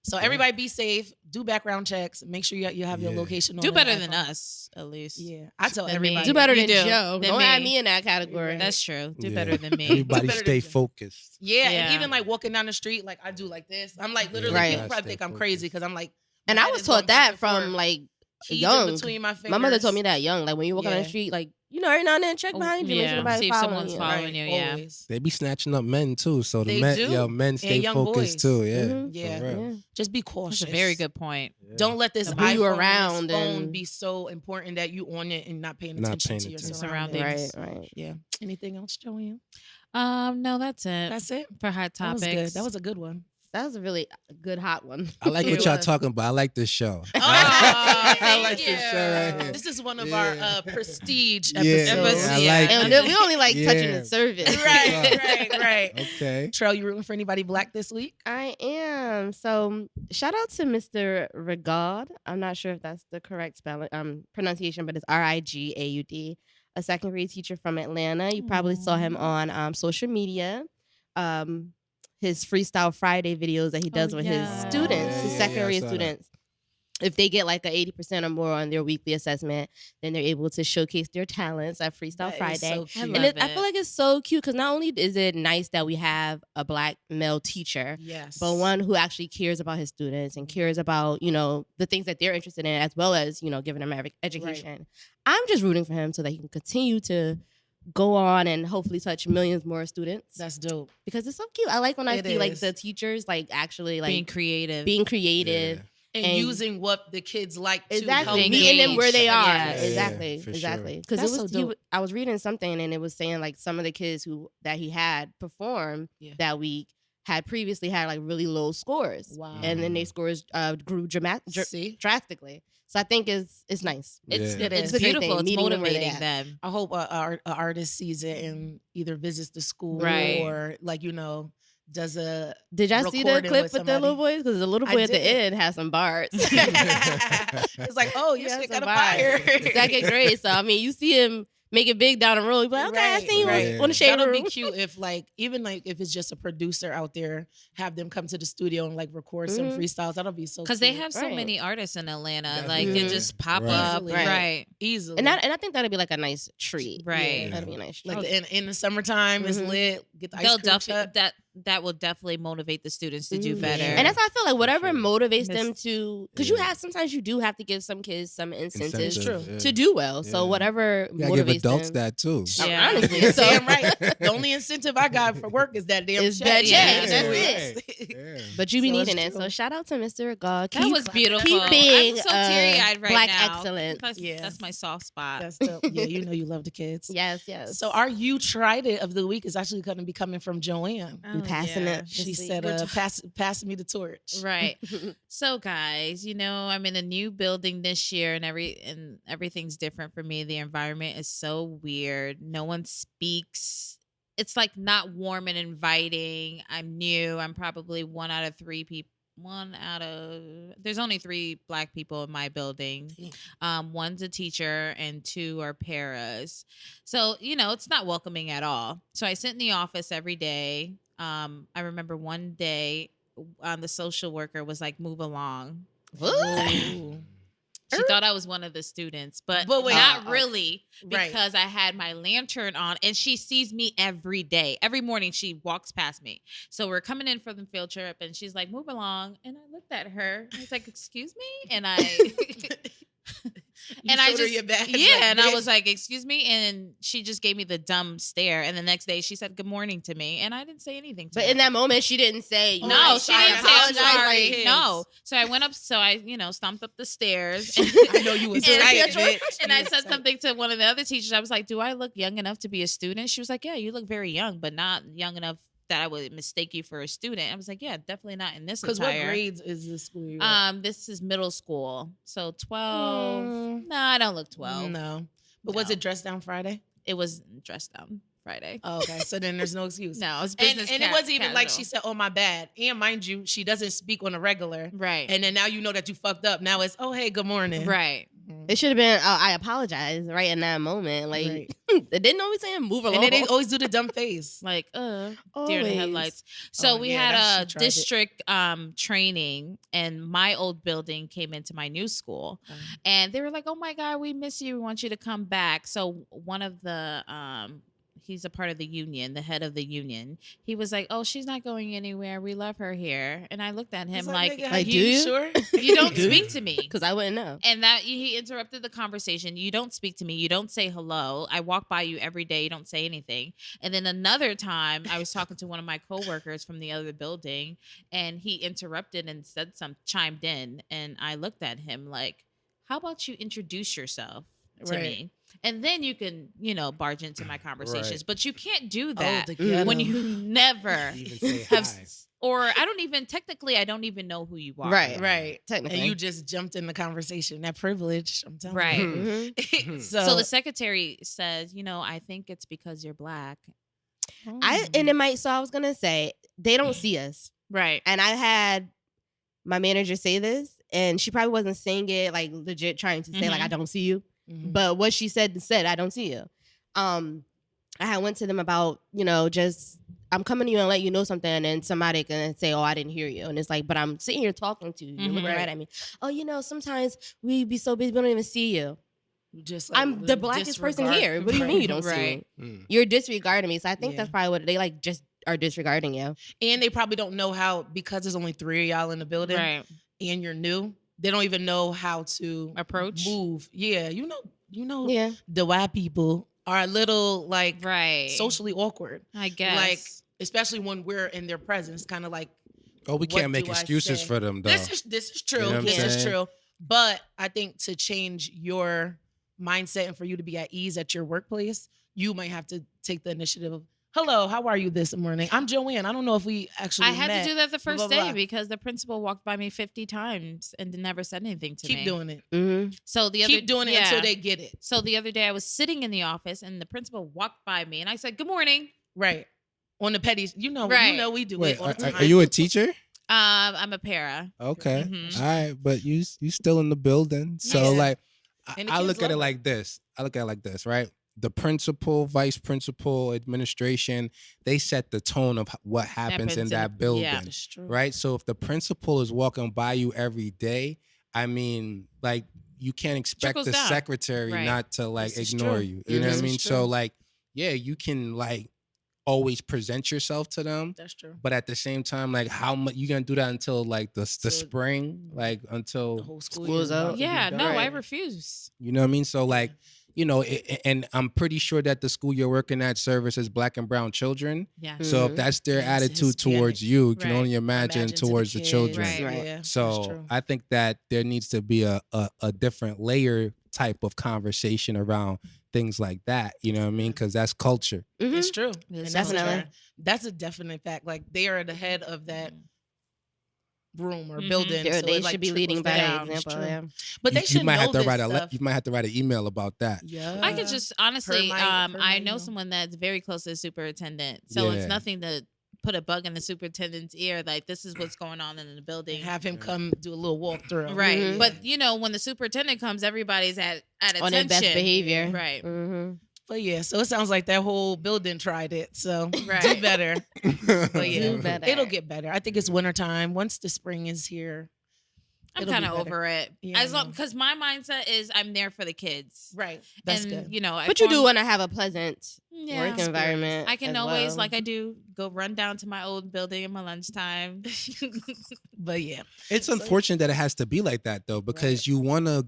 [SPEAKER 2] So everybody be safe. Do background checks. Make sure you have your location on.
[SPEAKER 3] Do better than us, at least.
[SPEAKER 2] Yeah, I tell everybody.
[SPEAKER 4] Do better than Joe. Don't add me in that category.
[SPEAKER 3] That's true. Do better than me.
[SPEAKER 5] Everybody stay focused.
[SPEAKER 2] Yeah, and even like walking down the street, like I do like this. I'm like literally people probably think I'm crazy because I'm like.
[SPEAKER 4] And I was taught that from like young.
[SPEAKER 2] Between my
[SPEAKER 4] mother told me that young. Like when you walk on the street, like every now and then check behind you.
[SPEAKER 3] Yeah.
[SPEAKER 4] Make sure
[SPEAKER 3] see if someone's following you. Yeah,
[SPEAKER 2] always.
[SPEAKER 5] They be snatching up men too. So
[SPEAKER 2] they
[SPEAKER 5] men stay focused too. Yeah,
[SPEAKER 2] yeah. Just be cautious.
[SPEAKER 3] That's a very good point.
[SPEAKER 5] Yeah.
[SPEAKER 2] Don't let this
[SPEAKER 4] iPhone you around
[SPEAKER 2] this phone be so important that you on it and not paying attention to your surroundings.
[SPEAKER 4] Right.
[SPEAKER 2] Yeah. Anything else, Joanne?
[SPEAKER 3] No, that's it.
[SPEAKER 2] That's it
[SPEAKER 3] for hot topics.
[SPEAKER 2] That was a good one.
[SPEAKER 4] That was a really good hot one.
[SPEAKER 5] I like
[SPEAKER 2] It
[SPEAKER 5] what y'all
[SPEAKER 2] was.
[SPEAKER 5] talking about. I like this show.
[SPEAKER 2] Oh,
[SPEAKER 5] I
[SPEAKER 2] thank
[SPEAKER 5] like this
[SPEAKER 2] you.
[SPEAKER 5] show right here.
[SPEAKER 2] This is one of
[SPEAKER 5] Yeah.
[SPEAKER 2] our prestige
[SPEAKER 5] Yeah,
[SPEAKER 2] episodes.
[SPEAKER 5] I
[SPEAKER 3] Yeah.
[SPEAKER 5] like
[SPEAKER 4] And
[SPEAKER 5] it.
[SPEAKER 4] we only like touching
[SPEAKER 5] Yeah.
[SPEAKER 4] the surface.
[SPEAKER 2] Right.
[SPEAKER 5] Okay.
[SPEAKER 2] Trell, you rooting for anybody black this week?
[SPEAKER 4] I am. So shout out to Mr. Rigard. I'm not sure if that's the correct spelling, pronunciation, but it's Rigaud, a second grade teacher from Atlanta. You probably saw him on social media. His Freestyle Friday videos that he does with his students, his second
[SPEAKER 5] I
[SPEAKER 4] grade
[SPEAKER 5] saw that.
[SPEAKER 4] students. If they get like a 80% or more on their weekly assessment, then they're able to showcase their talents at Freestyle
[SPEAKER 2] That is
[SPEAKER 4] Friday.
[SPEAKER 2] so cute.
[SPEAKER 4] And I feel like it's so cute because not only is it nice that we have a black male teacher,
[SPEAKER 2] Yes.
[SPEAKER 4] but one who actually cares about his students and cares about, the things that they're interested in, as well as, giving them education. I'm just rooting for him so that he can continue to go on and hopefully touch millions more students.
[SPEAKER 2] That's dope.
[SPEAKER 4] Because it's so cute. I like when I
[SPEAKER 2] It
[SPEAKER 4] see like
[SPEAKER 2] is.
[SPEAKER 4] the teachers like actually like
[SPEAKER 3] Being creative.
[SPEAKER 4] being creative.
[SPEAKER 5] Yeah.
[SPEAKER 2] And using what the kids like to help
[SPEAKER 4] Exactly,
[SPEAKER 3] them
[SPEAKER 4] meeting them where they are.
[SPEAKER 3] Yeah.
[SPEAKER 4] Exactly,
[SPEAKER 5] for
[SPEAKER 4] exactly.
[SPEAKER 5] sure.
[SPEAKER 4] Because
[SPEAKER 2] That's
[SPEAKER 4] it was,
[SPEAKER 2] so dope.
[SPEAKER 4] I was reading something and it was saying like some of the kids that he had perform
[SPEAKER 2] Yeah.
[SPEAKER 4] that week had previously had like really low scores.
[SPEAKER 2] Wow.
[SPEAKER 4] And then their scores grew
[SPEAKER 2] See?
[SPEAKER 4] drastically. So I think it's nice.
[SPEAKER 3] It's
[SPEAKER 5] Yeah.
[SPEAKER 2] It is.
[SPEAKER 3] it's
[SPEAKER 4] It's a great
[SPEAKER 3] beautiful.
[SPEAKER 4] thing,
[SPEAKER 3] It's
[SPEAKER 4] meeting them where they
[SPEAKER 3] motivating
[SPEAKER 4] at.
[SPEAKER 3] them.
[SPEAKER 2] I hope a artist sees it and either visits the school
[SPEAKER 3] Right.
[SPEAKER 2] or does a
[SPEAKER 4] Did y'all see the
[SPEAKER 2] recording
[SPEAKER 4] clip
[SPEAKER 2] with
[SPEAKER 4] with the little
[SPEAKER 2] somebody.
[SPEAKER 4] boys? Because the little
[SPEAKER 2] I
[SPEAKER 4] boy at the
[SPEAKER 2] did.
[SPEAKER 4] end has some bars.
[SPEAKER 2] It's like, oh, you
[SPEAKER 4] He
[SPEAKER 2] shit
[SPEAKER 4] has
[SPEAKER 2] got a
[SPEAKER 4] some
[SPEAKER 2] fire.
[SPEAKER 4] bars. Second grade. So I mean, you see him make it big down the road. You be like, okay, I
[SPEAKER 2] Right,
[SPEAKER 4] seen you
[SPEAKER 2] right.
[SPEAKER 4] on the shade
[SPEAKER 2] That'll
[SPEAKER 4] room.
[SPEAKER 2] be cute if even if it's just a producer out there, have them come to the studio and record some
[SPEAKER 4] Mhm.
[SPEAKER 2] freestyles. That'll be so
[SPEAKER 3] Because
[SPEAKER 2] cute.
[SPEAKER 3] they have so
[SPEAKER 4] Right.
[SPEAKER 3] many artists in Atlanta.
[SPEAKER 5] Definitely.
[SPEAKER 3] Like
[SPEAKER 4] Mhm.
[SPEAKER 3] it just pop
[SPEAKER 5] Right.
[SPEAKER 3] up.
[SPEAKER 2] Easily.
[SPEAKER 3] Right.
[SPEAKER 2] easily.
[SPEAKER 4] And I think that'd be like a nice treat.
[SPEAKER 3] Right.
[SPEAKER 5] Yeah.
[SPEAKER 4] That'd be a nice treat.
[SPEAKER 2] like in the summertime, it's
[SPEAKER 4] Mhm.
[SPEAKER 2] lit. Get the ice
[SPEAKER 3] They'll
[SPEAKER 2] cream
[SPEAKER 3] definitely
[SPEAKER 2] truck.
[SPEAKER 3] that will definitely motivate the students to do
[SPEAKER 4] Mhm.
[SPEAKER 3] better.
[SPEAKER 4] And that's how I feel like whatever
[SPEAKER 5] sure.
[SPEAKER 4] motivates
[SPEAKER 3] Miss-
[SPEAKER 4] them to, because sometimes you do have to give some kids some incentives
[SPEAKER 2] True.
[SPEAKER 5] Yeah.
[SPEAKER 4] to do well. So
[SPEAKER 5] Yeah.
[SPEAKER 4] whatever
[SPEAKER 5] You gotta give
[SPEAKER 4] motivates
[SPEAKER 5] adults
[SPEAKER 4] them.
[SPEAKER 5] that too.
[SPEAKER 3] Yeah.
[SPEAKER 4] Honestly,
[SPEAKER 2] You're
[SPEAKER 4] so
[SPEAKER 2] damn right. The only incentive I got for work is that damn
[SPEAKER 4] Is
[SPEAKER 2] check.
[SPEAKER 4] that
[SPEAKER 3] check.
[SPEAKER 4] That's
[SPEAKER 2] it.
[SPEAKER 5] Yeah.
[SPEAKER 4] But you be
[SPEAKER 2] So
[SPEAKER 4] needing
[SPEAKER 2] it's
[SPEAKER 4] it.
[SPEAKER 2] true.
[SPEAKER 4] So shout out to Mr. God.
[SPEAKER 3] That was beautiful.
[SPEAKER 4] Keep being
[SPEAKER 3] I'm so teary-eyed right
[SPEAKER 4] black
[SPEAKER 3] now.
[SPEAKER 4] excellence.
[SPEAKER 3] That's, that's my soft spot.
[SPEAKER 2] That's dope. Yeah, you know you love the kids.
[SPEAKER 4] Yes, yes.
[SPEAKER 2] So our You Tried It of the week is actually going to be coming from Joanne.
[SPEAKER 4] we passing it.
[SPEAKER 2] She
[SPEAKER 4] this week.
[SPEAKER 2] said, pass me the torch.
[SPEAKER 3] Right. So guys, I'm in a new building this year and everything's different for me. The environment is so weird. No one speaks. It's like not warm and inviting. I'm new. I'm probably one out of three people. There's only 3 black people in my building. One's a teacher and 2 are paras. So, it's not welcoming at all. So I sit in the office every day. I remember one day the social worker was like, move along.
[SPEAKER 2] Ooh.
[SPEAKER 3] She thought I was one of the students, but
[SPEAKER 2] wait,
[SPEAKER 3] not really,
[SPEAKER 2] right.
[SPEAKER 3] because I had my lantern on and she sees me every day. Every morning she walks past me. So we're coming in from the field trip and she's like, move along. And I looked at her. I was like, excuse me? And I
[SPEAKER 2] You
[SPEAKER 3] and I
[SPEAKER 2] showed her
[SPEAKER 3] just
[SPEAKER 2] your badge,
[SPEAKER 3] and I
[SPEAKER 2] bitch.
[SPEAKER 3] was like, excuse me, and she just gave me the dumb stare. And the next day she said good morning to me, and I didn't say anything to
[SPEAKER 4] But
[SPEAKER 3] her.
[SPEAKER 4] in that moment, she didn't say,
[SPEAKER 2] Oh,
[SPEAKER 3] No,
[SPEAKER 2] I'm
[SPEAKER 3] she
[SPEAKER 2] sorry,
[SPEAKER 3] didn't
[SPEAKER 2] I'm
[SPEAKER 3] say I'm
[SPEAKER 2] apologizing
[SPEAKER 3] sorry.
[SPEAKER 2] to kids.
[SPEAKER 3] No. So I went up, stomped up the stairs.
[SPEAKER 2] I know you was
[SPEAKER 3] And-
[SPEAKER 2] right, bitch.
[SPEAKER 3] And
[SPEAKER 2] You
[SPEAKER 3] I
[SPEAKER 2] was
[SPEAKER 3] said
[SPEAKER 2] right.
[SPEAKER 3] something to one of the other teachers. I was like, do I look young enough to be a student? She was like, yeah, you look very young, but not young enough that I would mistake you for a student. I was like, yeah, definitely not in this
[SPEAKER 2] Because what
[SPEAKER 3] attire.
[SPEAKER 2] grades is this school you're at?
[SPEAKER 3] This is middle school. So 12.
[SPEAKER 2] Mm.
[SPEAKER 3] No, I don't look 12.
[SPEAKER 2] No. But was
[SPEAKER 3] No.
[SPEAKER 2] it Dress Down Friday?
[SPEAKER 3] It was dressed down Friday.
[SPEAKER 2] Oh, okay. So then there's no excuse.
[SPEAKER 3] No, it's
[SPEAKER 2] And,
[SPEAKER 3] business.
[SPEAKER 2] and it wasn't even like
[SPEAKER 3] casual.
[SPEAKER 2] she said, oh, my bad. And mind you, she doesn't speak on a regular.
[SPEAKER 3] Right.
[SPEAKER 2] And then now you know that you fucked up. Now it's, oh, hey, good morning.
[SPEAKER 3] Right.
[SPEAKER 4] it should have been, I apologize right in that moment. Like,
[SPEAKER 2] Right.
[SPEAKER 4] they didn't always say move along.
[SPEAKER 2] And then they always do the dumb face.
[SPEAKER 3] Like, deer in the
[SPEAKER 4] Always.
[SPEAKER 3] headlights. So
[SPEAKER 2] Oh,
[SPEAKER 3] we
[SPEAKER 2] yeah,
[SPEAKER 3] had a
[SPEAKER 2] she tried it.
[SPEAKER 3] district training, and my old building came into my new school, and they were like, "Oh my God, we miss you. We want you to come back." So one of the he's a part of the union, the head of the union. He was like, "Oh, she's not going anywhere. We love her here." And I looked at him
[SPEAKER 2] It's
[SPEAKER 3] like,
[SPEAKER 2] nigga,
[SPEAKER 4] like,
[SPEAKER 2] you
[SPEAKER 4] do you?
[SPEAKER 2] sure?
[SPEAKER 3] "You don't
[SPEAKER 4] Do you?
[SPEAKER 3] speak to me."
[SPEAKER 4] Because I wouldn't know.
[SPEAKER 3] And that he interrupted the conversation. You don't speak to me. You don't say hello. I walk by you every day. You don't say anything. And then another time, I was talking to one of my coworkers from the other building, and he interrupted and chimed in. And I looked at him like, "How about you introduce yourself?" to
[SPEAKER 2] Right.
[SPEAKER 3] me. And then you can, barge into my conversations.
[SPEAKER 5] Right.
[SPEAKER 3] But you can't do that
[SPEAKER 2] the ghetto.
[SPEAKER 3] when you never
[SPEAKER 5] Even say
[SPEAKER 3] have,
[SPEAKER 5] hi.
[SPEAKER 3] or I don't even know who you are.
[SPEAKER 2] Right.
[SPEAKER 4] Technically.
[SPEAKER 2] And you just jumped in the conversation. That privilege, I'm telling
[SPEAKER 3] Right.
[SPEAKER 2] you.
[SPEAKER 4] Mhm.
[SPEAKER 3] So the secretary says, I think it's because you're black.
[SPEAKER 4] And it might. So I was gonna say they don't see us,
[SPEAKER 3] Right.
[SPEAKER 4] and I had my manager say this, and she probably wasn't saying it like legit trying to say like
[SPEAKER 3] Mhm.
[SPEAKER 4] I don't see you,
[SPEAKER 2] Mhm.
[SPEAKER 4] but what she said I don't see you. I had went to them about just I'm coming to you and let you know something, and somebody can say, oh, I didn't hear you, and it's like, but I'm sitting here talking to you, you're looking
[SPEAKER 2] Right.
[SPEAKER 4] right at me. Oh, sometimes we be so busy we don't even see you.
[SPEAKER 2] Just
[SPEAKER 4] I'm the blackest person
[SPEAKER 2] disregard-
[SPEAKER 4] here. What do you mean you don't
[SPEAKER 3] Right.
[SPEAKER 4] see me? You're disregarding me. So I think
[SPEAKER 2] Yeah.
[SPEAKER 4] that's probably what they like just are disregarding you.
[SPEAKER 2] And they probably don't know how, because there's only 3 of y'all in the building
[SPEAKER 3] Right.
[SPEAKER 2] and you're new, they don't even know how to
[SPEAKER 3] Approach.
[SPEAKER 2] move. Yeah, you know,
[SPEAKER 4] Yeah.
[SPEAKER 2] the white people are a little like
[SPEAKER 3] Right.
[SPEAKER 2] socially awkward.
[SPEAKER 3] I guess.
[SPEAKER 2] Like, especially when we're in their presence, kind of like,
[SPEAKER 5] Oh, we
[SPEAKER 2] what
[SPEAKER 5] can't make
[SPEAKER 2] do I
[SPEAKER 5] excuses
[SPEAKER 2] say?
[SPEAKER 5] for them, though.
[SPEAKER 2] This is true.
[SPEAKER 5] You know what I'm
[SPEAKER 2] This is
[SPEAKER 5] saying?
[SPEAKER 2] true. But I think to change your mindset and for you to be at ease at your workplace, you might have to take the initiative of, hello, how are you this morning? I'm Joanne. I don't know if we actually
[SPEAKER 3] I had
[SPEAKER 2] met.
[SPEAKER 3] to do that the
[SPEAKER 2] Blah,
[SPEAKER 3] first
[SPEAKER 2] blah,
[SPEAKER 3] day
[SPEAKER 2] blah.
[SPEAKER 3] because the principal walked by me 50 times and never said anything to me.
[SPEAKER 2] Keep doing it.
[SPEAKER 4] Mm-hmm.
[SPEAKER 3] So
[SPEAKER 2] Keep doing it until they get it.
[SPEAKER 3] So the other day I was sitting in the office and the principal walked by me and I said, "Good morning."
[SPEAKER 2] Right. On the petty,
[SPEAKER 3] Right.
[SPEAKER 2] we do
[SPEAKER 5] Wait,
[SPEAKER 2] it all the time.
[SPEAKER 5] are you a teacher?
[SPEAKER 3] I'm a para.
[SPEAKER 5] Okay.
[SPEAKER 3] Mhm.
[SPEAKER 5] All right, but you still in the building. So
[SPEAKER 2] Yeah.
[SPEAKER 5] like
[SPEAKER 2] And the
[SPEAKER 5] I
[SPEAKER 2] kids
[SPEAKER 5] look at it
[SPEAKER 2] love
[SPEAKER 5] like this. Right? The principal, vice principal, administration, they set the tone of what happens in that building.
[SPEAKER 3] yeah.
[SPEAKER 2] It's true.
[SPEAKER 5] Right? So if the principal is walking by you every day, I mean, like you can't expect
[SPEAKER 3] Trickles
[SPEAKER 5] the
[SPEAKER 3] down.
[SPEAKER 5] secretary
[SPEAKER 3] Right.
[SPEAKER 5] not to like
[SPEAKER 2] This is
[SPEAKER 5] ignore
[SPEAKER 2] true.
[SPEAKER 5] you. You know
[SPEAKER 2] This
[SPEAKER 5] what I
[SPEAKER 2] is
[SPEAKER 5] mean?
[SPEAKER 2] true.
[SPEAKER 5] So like, yeah, you can like always present yourself to them.
[SPEAKER 2] That's true.
[SPEAKER 5] But at the same time, like how much you gonna do that until like the spring, like
[SPEAKER 2] The
[SPEAKER 5] until
[SPEAKER 2] whole school
[SPEAKER 4] School's
[SPEAKER 2] year is about
[SPEAKER 4] out.
[SPEAKER 2] to be
[SPEAKER 3] Yeah,
[SPEAKER 2] done.
[SPEAKER 3] no, I
[SPEAKER 4] Right.
[SPEAKER 3] refuse.
[SPEAKER 5] you know what I mean? So like, and I'm pretty sure that the school you're working at services Black and brown children.
[SPEAKER 3] Yeah.
[SPEAKER 5] So if
[SPEAKER 4] Mhm.
[SPEAKER 5] that's their
[SPEAKER 2] Yeah, it's
[SPEAKER 5] attitude
[SPEAKER 2] Hispanic.
[SPEAKER 5] towards you, you can
[SPEAKER 3] Right.
[SPEAKER 5] only imagine
[SPEAKER 2] Imagine to the
[SPEAKER 5] towards the
[SPEAKER 2] kids.
[SPEAKER 5] children.
[SPEAKER 3] Right.
[SPEAKER 4] Right.
[SPEAKER 2] Yeah, that's
[SPEAKER 5] So
[SPEAKER 2] true.
[SPEAKER 5] I think that there needs to be a different layer type of conversation around things like that. You know what I mean? Because that's culture.
[SPEAKER 4] Mhm.
[SPEAKER 2] It's true.
[SPEAKER 3] It's
[SPEAKER 2] And
[SPEAKER 4] definitely.
[SPEAKER 2] that's a definite fact. Like they are the head of that room or
[SPEAKER 3] Mhm.
[SPEAKER 2] building.
[SPEAKER 4] They
[SPEAKER 2] so it, like,
[SPEAKER 4] should be leading by
[SPEAKER 2] trickles down. It's
[SPEAKER 4] example.
[SPEAKER 2] true.
[SPEAKER 4] Yeah.
[SPEAKER 2] But they
[SPEAKER 5] you
[SPEAKER 2] should
[SPEAKER 5] might
[SPEAKER 2] know
[SPEAKER 5] have to
[SPEAKER 2] this
[SPEAKER 5] write
[SPEAKER 2] stuff.
[SPEAKER 5] you might have to write an email about that.
[SPEAKER 2] Yeah.
[SPEAKER 3] I could just honestly,
[SPEAKER 2] per
[SPEAKER 3] I
[SPEAKER 2] my
[SPEAKER 3] know
[SPEAKER 2] email.
[SPEAKER 3] someone that's very close to the superintendent, so
[SPEAKER 5] Yeah.
[SPEAKER 3] it's nothing to put a bug in the superintendent's ear. Like this is what's going on in the building,
[SPEAKER 2] have him come do a little walkthrough.
[SPEAKER 3] right?
[SPEAKER 4] Mhm.
[SPEAKER 3] But when the superintendent comes, everybody's at attention.
[SPEAKER 4] On their best behavior.
[SPEAKER 3] right?
[SPEAKER 4] Mm-hmm.
[SPEAKER 2] But yeah, so it sounds like that whole building tried it. So
[SPEAKER 3] Right.
[SPEAKER 2] do better. But yeah,
[SPEAKER 4] Do better.
[SPEAKER 2] it'll get better. I think it's wintertime. Once the spring is here.
[SPEAKER 3] I'm
[SPEAKER 2] It'll be
[SPEAKER 3] kind of
[SPEAKER 2] better.
[SPEAKER 3] over it.
[SPEAKER 2] Yeah,
[SPEAKER 3] As
[SPEAKER 2] I
[SPEAKER 3] long
[SPEAKER 2] know.
[SPEAKER 3] because my mindset is I'm there for the kids.
[SPEAKER 2] Right. That's
[SPEAKER 3] and,
[SPEAKER 2] good.
[SPEAKER 4] But you do want to have a pleasant
[SPEAKER 3] Yeah.
[SPEAKER 4] work environment.
[SPEAKER 3] I can
[SPEAKER 4] as
[SPEAKER 3] always,
[SPEAKER 4] well.
[SPEAKER 3] like I do, go run down to my old building in my lunchtime.
[SPEAKER 2] But yeah.
[SPEAKER 5] It's unfortunate that it has to be like that though, because you want to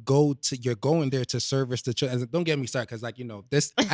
[SPEAKER 5] you're going there to service the children. Don't get me started, because like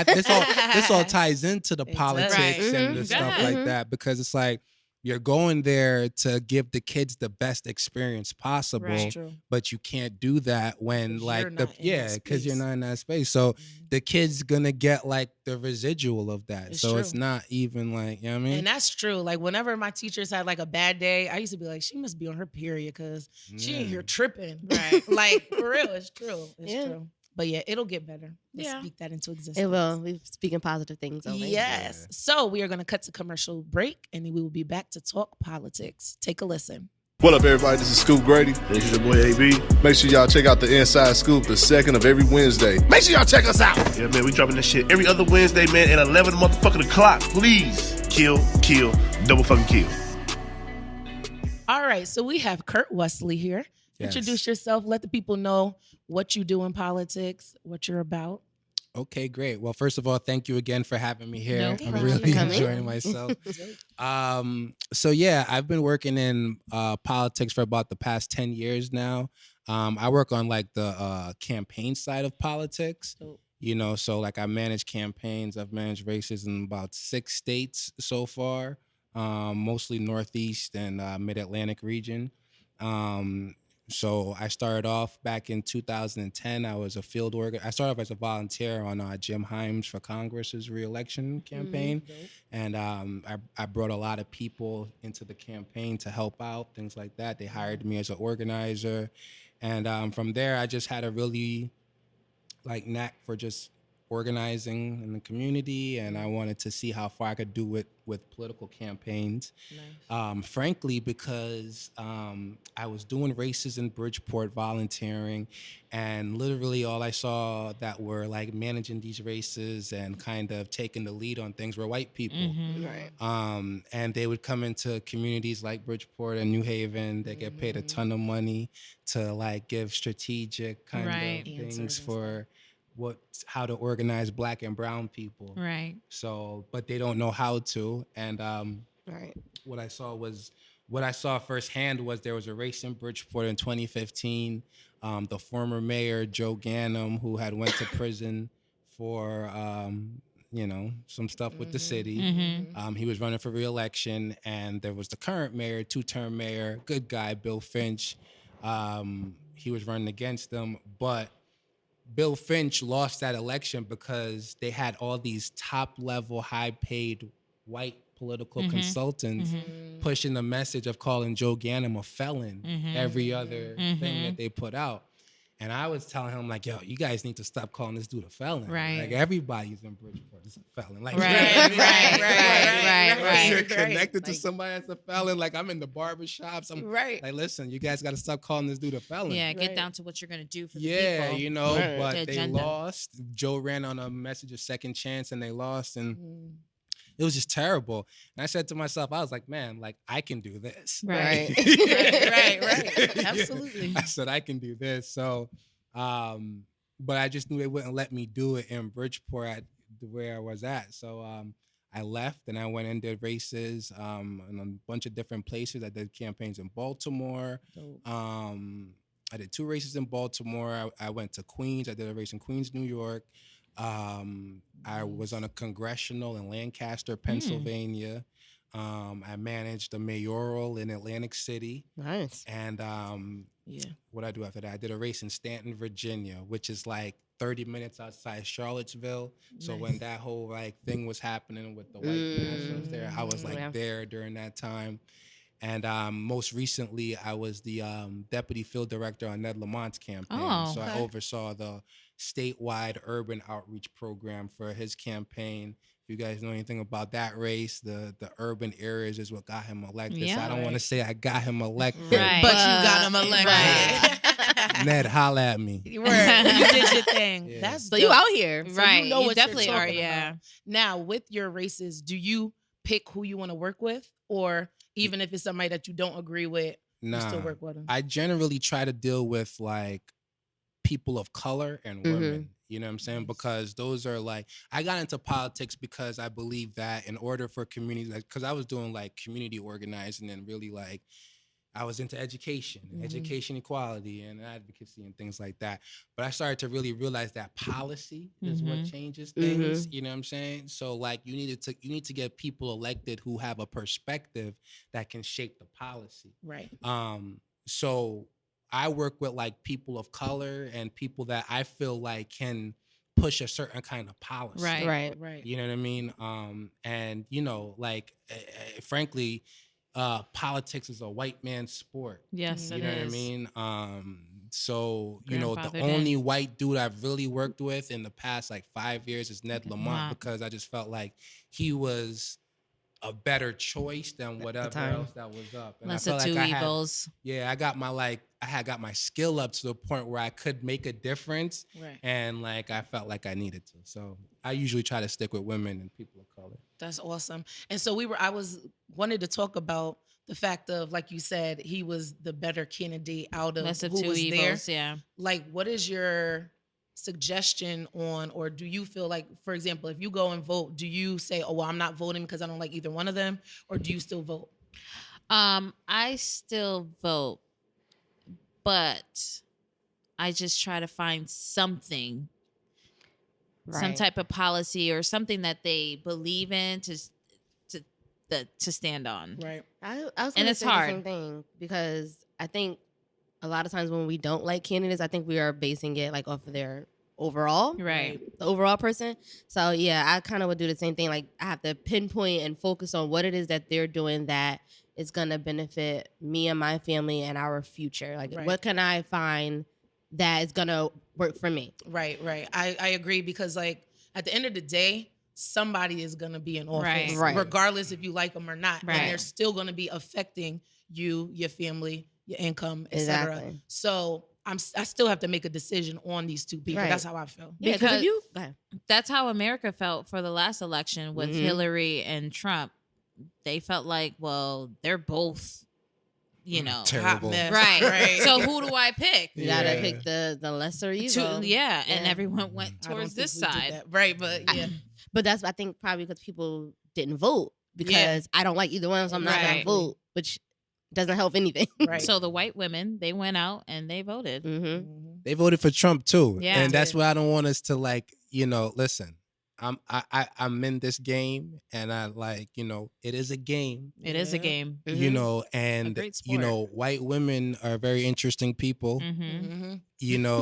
[SPEAKER 5] this all ties into the
[SPEAKER 2] It does.
[SPEAKER 5] politics
[SPEAKER 3] Right.
[SPEAKER 5] and the
[SPEAKER 3] Mhm.
[SPEAKER 5] stuff
[SPEAKER 3] Yeah.
[SPEAKER 5] like
[SPEAKER 4] Mhm.
[SPEAKER 5] that, because it's like you're going there to give the kids the best experience possible,
[SPEAKER 3] Right.
[SPEAKER 2] True.
[SPEAKER 5] but you can't do that when
[SPEAKER 2] 'Cause
[SPEAKER 5] like
[SPEAKER 2] you're not in that
[SPEAKER 5] because you're
[SPEAKER 2] space.
[SPEAKER 5] not in that space. So
[SPEAKER 2] Mhm.
[SPEAKER 5] the kid's gonna get like the residual of that.
[SPEAKER 2] It's
[SPEAKER 5] So it's
[SPEAKER 2] true.
[SPEAKER 5] not even like, you know what I mean?
[SPEAKER 2] And that's true. Like whenever my teachers had like a bad day, I used to be like, she must be on her period because she ain't here tripping.
[SPEAKER 3] Right.
[SPEAKER 2] Like for real, it's true. It's
[SPEAKER 4] Yeah.
[SPEAKER 2] true. But yeah, it'll get better. Let's
[SPEAKER 3] Yeah.
[SPEAKER 2] speak that into existence.
[SPEAKER 4] It will. We're speaking positive things over here.
[SPEAKER 2] Yes. So we are going to cut to commercial break and we will be back to talk politics. Take a listen.
[SPEAKER 6] What up, everybody? This is Scoop Grady.
[SPEAKER 7] This is your boy AB.
[SPEAKER 6] Make sure y'all check out the Inside Scoop the second of every Wednesday. Make sure y'all check us out.
[SPEAKER 7] Yeah, man, we dropping this shit every other Wednesday, man, at 11 motherfucking o'clock. Please, kill, double fucking kill.
[SPEAKER 2] All right. So we have Kirk Wesley here.
[SPEAKER 5] Yes.
[SPEAKER 2] Introduce yourself. Let the people know what you do in politics, what you're about.
[SPEAKER 5] Okay, great. Well, first of all, thank you again for having me here.
[SPEAKER 3] No
[SPEAKER 5] I'm
[SPEAKER 3] problem.
[SPEAKER 5] really
[SPEAKER 4] Coming.
[SPEAKER 5] enjoying myself. So yeah, I've been working in politics for about the past 10 years now. I work on like the campaign side of politics.
[SPEAKER 2] Dope.
[SPEAKER 5] You know, so like I manage campaigns. I've managed races in about 6 states so far, mostly Northeast and Mid-Atlantic region. So I started off back in 2010. I was a field I started off as a volunteer on Jim Himes for Congress's reelection campaign. And I brought a lot of people into the campaign to help out, things like that. They hired me as an organizer. And from there, I just had a really knack for just organizing in the community, and I wanted to see how far I could do it with political campaigns. Nice. Frankly, because I was doing races in Bridgeport, volunteering, and literally all I saw that were managing these races and kind of taking the lead on things were white people.
[SPEAKER 2] Mm-hmm. Right.
[SPEAKER 5] And they would come into communities like Bridgeport and New Haven. They get paid a ton of money to give strategic kind of things for how to organize Black and brown people.
[SPEAKER 3] Right.
[SPEAKER 5] So, but they don't know how to. And what I saw firsthand was there was a race in Bridgeport in 2015. The former mayor, Joe Ganim, who had went to prison for, some stuff with the city.
[SPEAKER 3] Mm-hmm.
[SPEAKER 5] He was running for re-election, and there was the current mayor, two-term mayor, good guy, Bill Finch. He was running against them, but Bill Finch lost that election because they had all these top-level, high-paid white political consultants pushing the message of calling Joe Ganim a felon every other thing that they put out. And I was telling him, yo, you guys need to stop calling this dude a felon.
[SPEAKER 3] Right.
[SPEAKER 5] Everybody's in Bridgeport is a felon.
[SPEAKER 3] Right.
[SPEAKER 5] You're connected to somebody that's a felon. I'm in the barbershops. I'm listen, you guys got to stop calling this dude a felon.
[SPEAKER 3] Yeah, get down to what you're going to do for the people.
[SPEAKER 5] But they lost. Joe ran on a message of second chance, and they lost. And it was just terrible. And I said to myself, I was like, man, I can do this.
[SPEAKER 2] Right. Right. Absolutely.
[SPEAKER 5] I said, I can do this. So, but I just knew they wouldn't let me do it in Bridgeport at where I was at. So I left and I went and did races in a bunch of different places. I did campaigns in Baltimore. I did 2 races in Baltimore. I went to Queens. I did a race in Queens, New York. I was on a congressional in Lancaster, Pennsylvania. I managed a mayoral in Atlantic City.
[SPEAKER 4] Nice.
[SPEAKER 5] And what I do after that, I did a race in Stanton, Virginia, which is 30 minutes outside Charlottesville. So when that whole thing was happening with the white nationals there, I was there during that time. And most recently, I was the deputy field director on Ned Lamont's campaign. So I oversaw the statewide urban outreach program for his campaign. If you guys know anything about that race, the urban areas is what got him elected.
[SPEAKER 3] Yeah,
[SPEAKER 5] so I don't want to say I got him elected.
[SPEAKER 3] Right.
[SPEAKER 2] But you got him elected.
[SPEAKER 5] Ned, holla at me.
[SPEAKER 2] You did your thing.
[SPEAKER 5] Yeah.
[SPEAKER 2] That's
[SPEAKER 4] So you out here.
[SPEAKER 2] So
[SPEAKER 3] Right.
[SPEAKER 2] You know what
[SPEAKER 3] definitely
[SPEAKER 2] you're
[SPEAKER 3] are.
[SPEAKER 2] talking
[SPEAKER 3] Yeah.
[SPEAKER 2] about. Now, with your races, do you pick who you want to work with? Or even if it's somebody that you don't agree with, you still work with them?
[SPEAKER 5] I generally try to deal with people of color and women. You know what I'm saying? Because those are I got into politics because I believe that in order for communities, because I was doing community organizing and really I was into education, education equality and advocacy and things like that. But I started to really realize that policy is what changes things. You know what I'm saying? So you need to get people elected who have a perspective that can shape the policy.
[SPEAKER 2] Right.
[SPEAKER 5] So I work with people of color and people that I feel can push a certain kind of policy.
[SPEAKER 2] Right.
[SPEAKER 5] You know what I mean? And frankly, politics is a white man's sport.
[SPEAKER 3] Yes,
[SPEAKER 5] you know what I mean? So, the
[SPEAKER 3] Grandfather
[SPEAKER 5] only white dude I've really worked with in the past 5 years is Ned Lamont, because I just felt like he was a better choice than whatever else that was up. And
[SPEAKER 3] Less
[SPEAKER 5] I
[SPEAKER 3] of
[SPEAKER 5] felt
[SPEAKER 3] two
[SPEAKER 5] I
[SPEAKER 3] evils.
[SPEAKER 5] I got my I had got my skill up to the point where I could make a difference.
[SPEAKER 2] Right.
[SPEAKER 5] And I felt like I needed to. So I usually try to stick with women and people of color.
[SPEAKER 2] That's awesome. And so I wanted to talk about the fact of, like you said, he was the better candidate out of
[SPEAKER 3] Less of
[SPEAKER 2] who
[SPEAKER 3] two
[SPEAKER 2] was
[SPEAKER 3] evils.
[SPEAKER 2] there.
[SPEAKER 3] Yeah.
[SPEAKER 2] What is your suggestion on, or do you feel for example, if you go and vote, do you say, oh, well, I'm not voting because I don't like either one of them, or do you still vote?
[SPEAKER 3] I still vote, but I just try to find something, some type of policy or something that they believe in to stand on.
[SPEAKER 2] Right.
[SPEAKER 4] I was
[SPEAKER 3] And
[SPEAKER 4] gonna
[SPEAKER 3] it's
[SPEAKER 4] say
[SPEAKER 3] hard.
[SPEAKER 4] the same thing, because I think a lot of times when we don't like candidates, I think we are basing it like off of their overall,
[SPEAKER 3] Right.
[SPEAKER 4] the overall person. So yeah, I kind of would do the same thing. Like I have to pinpoint and focus on what it is that they're doing that is going to benefit me and my family and our future. Like what can I find that is going to work for me?
[SPEAKER 2] Right. I agree, because like at the end of the day, somebody is going to be in office,
[SPEAKER 4] Right.
[SPEAKER 2] regardless if you like them or not.
[SPEAKER 3] Right.
[SPEAKER 2] And they're still going to be affecting you, your family, your income, etc.
[SPEAKER 4] Exactly.
[SPEAKER 2] So I still have to make a decision on these two people.
[SPEAKER 4] Right.
[SPEAKER 2] That's how I feel.
[SPEAKER 4] Yeah,
[SPEAKER 3] Because
[SPEAKER 4] if you go ahead.
[SPEAKER 3] that's how America felt for the last election with
[SPEAKER 4] Mhm.
[SPEAKER 3] Hillary and Trump. They felt like, well, they're both,
[SPEAKER 5] terrible.
[SPEAKER 2] Hot mess.
[SPEAKER 3] right. So who do I pick?
[SPEAKER 4] You gotta pick the lesser evil.
[SPEAKER 3] And
[SPEAKER 4] Yeah.
[SPEAKER 3] everyone went
[SPEAKER 2] I don't
[SPEAKER 3] towards
[SPEAKER 2] think
[SPEAKER 3] this
[SPEAKER 2] we did
[SPEAKER 3] side.
[SPEAKER 2] that. Right, but yeah.
[SPEAKER 4] But that's, I think, probably because people didn't vote because I don't like either one, so I'm not gonna
[SPEAKER 3] Right.
[SPEAKER 4] vote, which doesn't help anything.
[SPEAKER 2] Right.
[SPEAKER 3] So the white women, they went out and they voted.
[SPEAKER 4] Mm-hmm.
[SPEAKER 5] They voted for Trump too.
[SPEAKER 3] Yeah.
[SPEAKER 5] And that's why I don't want us to like, listen, I'm in this game and I like, it is a game,
[SPEAKER 3] It is a
[SPEAKER 2] Yeah.
[SPEAKER 3] game.
[SPEAKER 5] and
[SPEAKER 3] great sport.
[SPEAKER 5] white women are very interesting people,
[SPEAKER 3] Mm-hmm.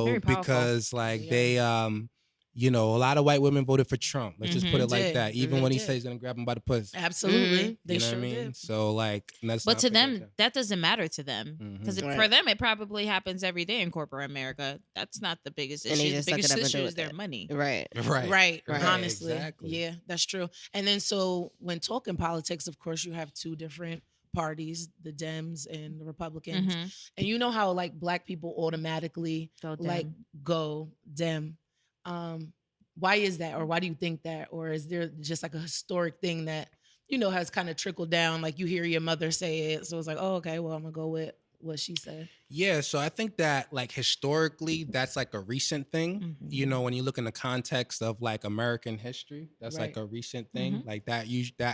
[SPEAKER 3] Very powerful.
[SPEAKER 5] because like
[SPEAKER 2] Yeah.
[SPEAKER 5] they a lot of white women voted for Trump. Let's just put it like
[SPEAKER 2] Did.
[SPEAKER 5] that. Even
[SPEAKER 2] Mhm.
[SPEAKER 5] when he
[SPEAKER 2] Did.
[SPEAKER 5] said he's gonna grab him by the pussy.
[SPEAKER 2] Absolutely. They
[SPEAKER 5] you know
[SPEAKER 2] sure
[SPEAKER 5] what I mean?
[SPEAKER 2] did.
[SPEAKER 5] So like, let's
[SPEAKER 3] But
[SPEAKER 5] not
[SPEAKER 3] to
[SPEAKER 5] forget
[SPEAKER 3] them,
[SPEAKER 5] that.
[SPEAKER 3] that doesn't matter to them. Because
[SPEAKER 4] Mhm.
[SPEAKER 3] for them, it probably happens every day in corporate America. That's not the biggest
[SPEAKER 4] And they
[SPEAKER 3] issue. The
[SPEAKER 4] just suck it
[SPEAKER 3] biggest
[SPEAKER 4] up and do
[SPEAKER 3] issue
[SPEAKER 4] it
[SPEAKER 3] is their
[SPEAKER 4] then.
[SPEAKER 3] money.
[SPEAKER 4] Right.
[SPEAKER 5] Right.
[SPEAKER 2] Right. Honestly.
[SPEAKER 5] Exactly.
[SPEAKER 2] Yeah, that's true. And then so when talking politics, of course, you have two different parties, the Dems and the Republicans.
[SPEAKER 3] Mhm.
[SPEAKER 2] And you know how like Black people automatically
[SPEAKER 3] Go
[SPEAKER 2] like
[SPEAKER 3] Dem.
[SPEAKER 2] go Dem. Why is that? Or why do you think that? Or is there just like a historic thing that, has kind of trickled down? Like you hear your mother say it. So it's like, oh, okay, well, I'm gonna go with what she said.
[SPEAKER 5] Yeah, so I think that like historically, that's like a recent thing.
[SPEAKER 3] Mhm.
[SPEAKER 5] When you look in the context of like American history, that's like
[SPEAKER 2] Right.
[SPEAKER 5] a recent thing.
[SPEAKER 3] Mhm.
[SPEAKER 5] Like that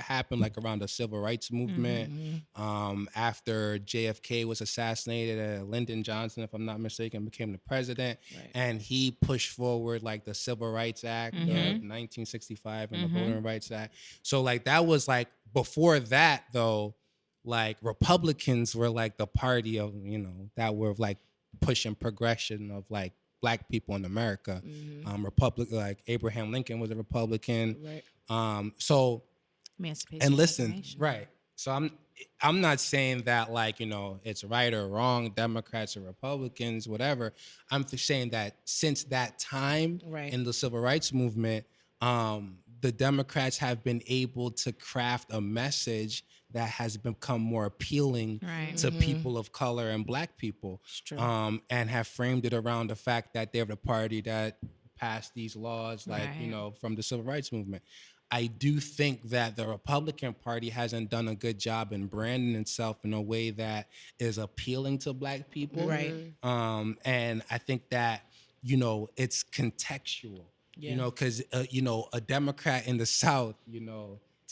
[SPEAKER 5] happened like around the civil rights movement. After JFK was assassinated, Lyndon Johnson, if I'm not mistaken, became the president,
[SPEAKER 2] Right.
[SPEAKER 5] and he pushed forward like the Civil Rights Act of
[SPEAKER 3] Mhm.
[SPEAKER 5] 1965 and
[SPEAKER 3] Mhm.
[SPEAKER 5] the Voting Rights Act. So like that was like before that though. Like Republicans were like the party of, that were like pushing progression of like Black people in America. Like Abraham Lincoln was a Republican.
[SPEAKER 2] Right.
[SPEAKER 5] So
[SPEAKER 3] Emancipation.
[SPEAKER 5] and listen,
[SPEAKER 3] Proclamation.
[SPEAKER 5] right. So I'm not saying that like, it's right or wrong, Democrats or Republicans, whatever. I'm saying that since that time
[SPEAKER 2] Right.
[SPEAKER 5] in the civil rights movement, the Democrats have been able to craft a message that has become more appealing
[SPEAKER 3] Right.
[SPEAKER 5] to people of color and Black people,
[SPEAKER 2] It's true.
[SPEAKER 5] and have framed it around the fact that they're the party that passed these laws, like,
[SPEAKER 3] Right.
[SPEAKER 5] from the civil rights movement. I do think that the Republican Party hasn't done a good job in branding itself in a way that is appealing to Black people.
[SPEAKER 2] Right.
[SPEAKER 5] And I think that, it's contextual,
[SPEAKER 2] Yeah.
[SPEAKER 5] because, a Democrat in the South,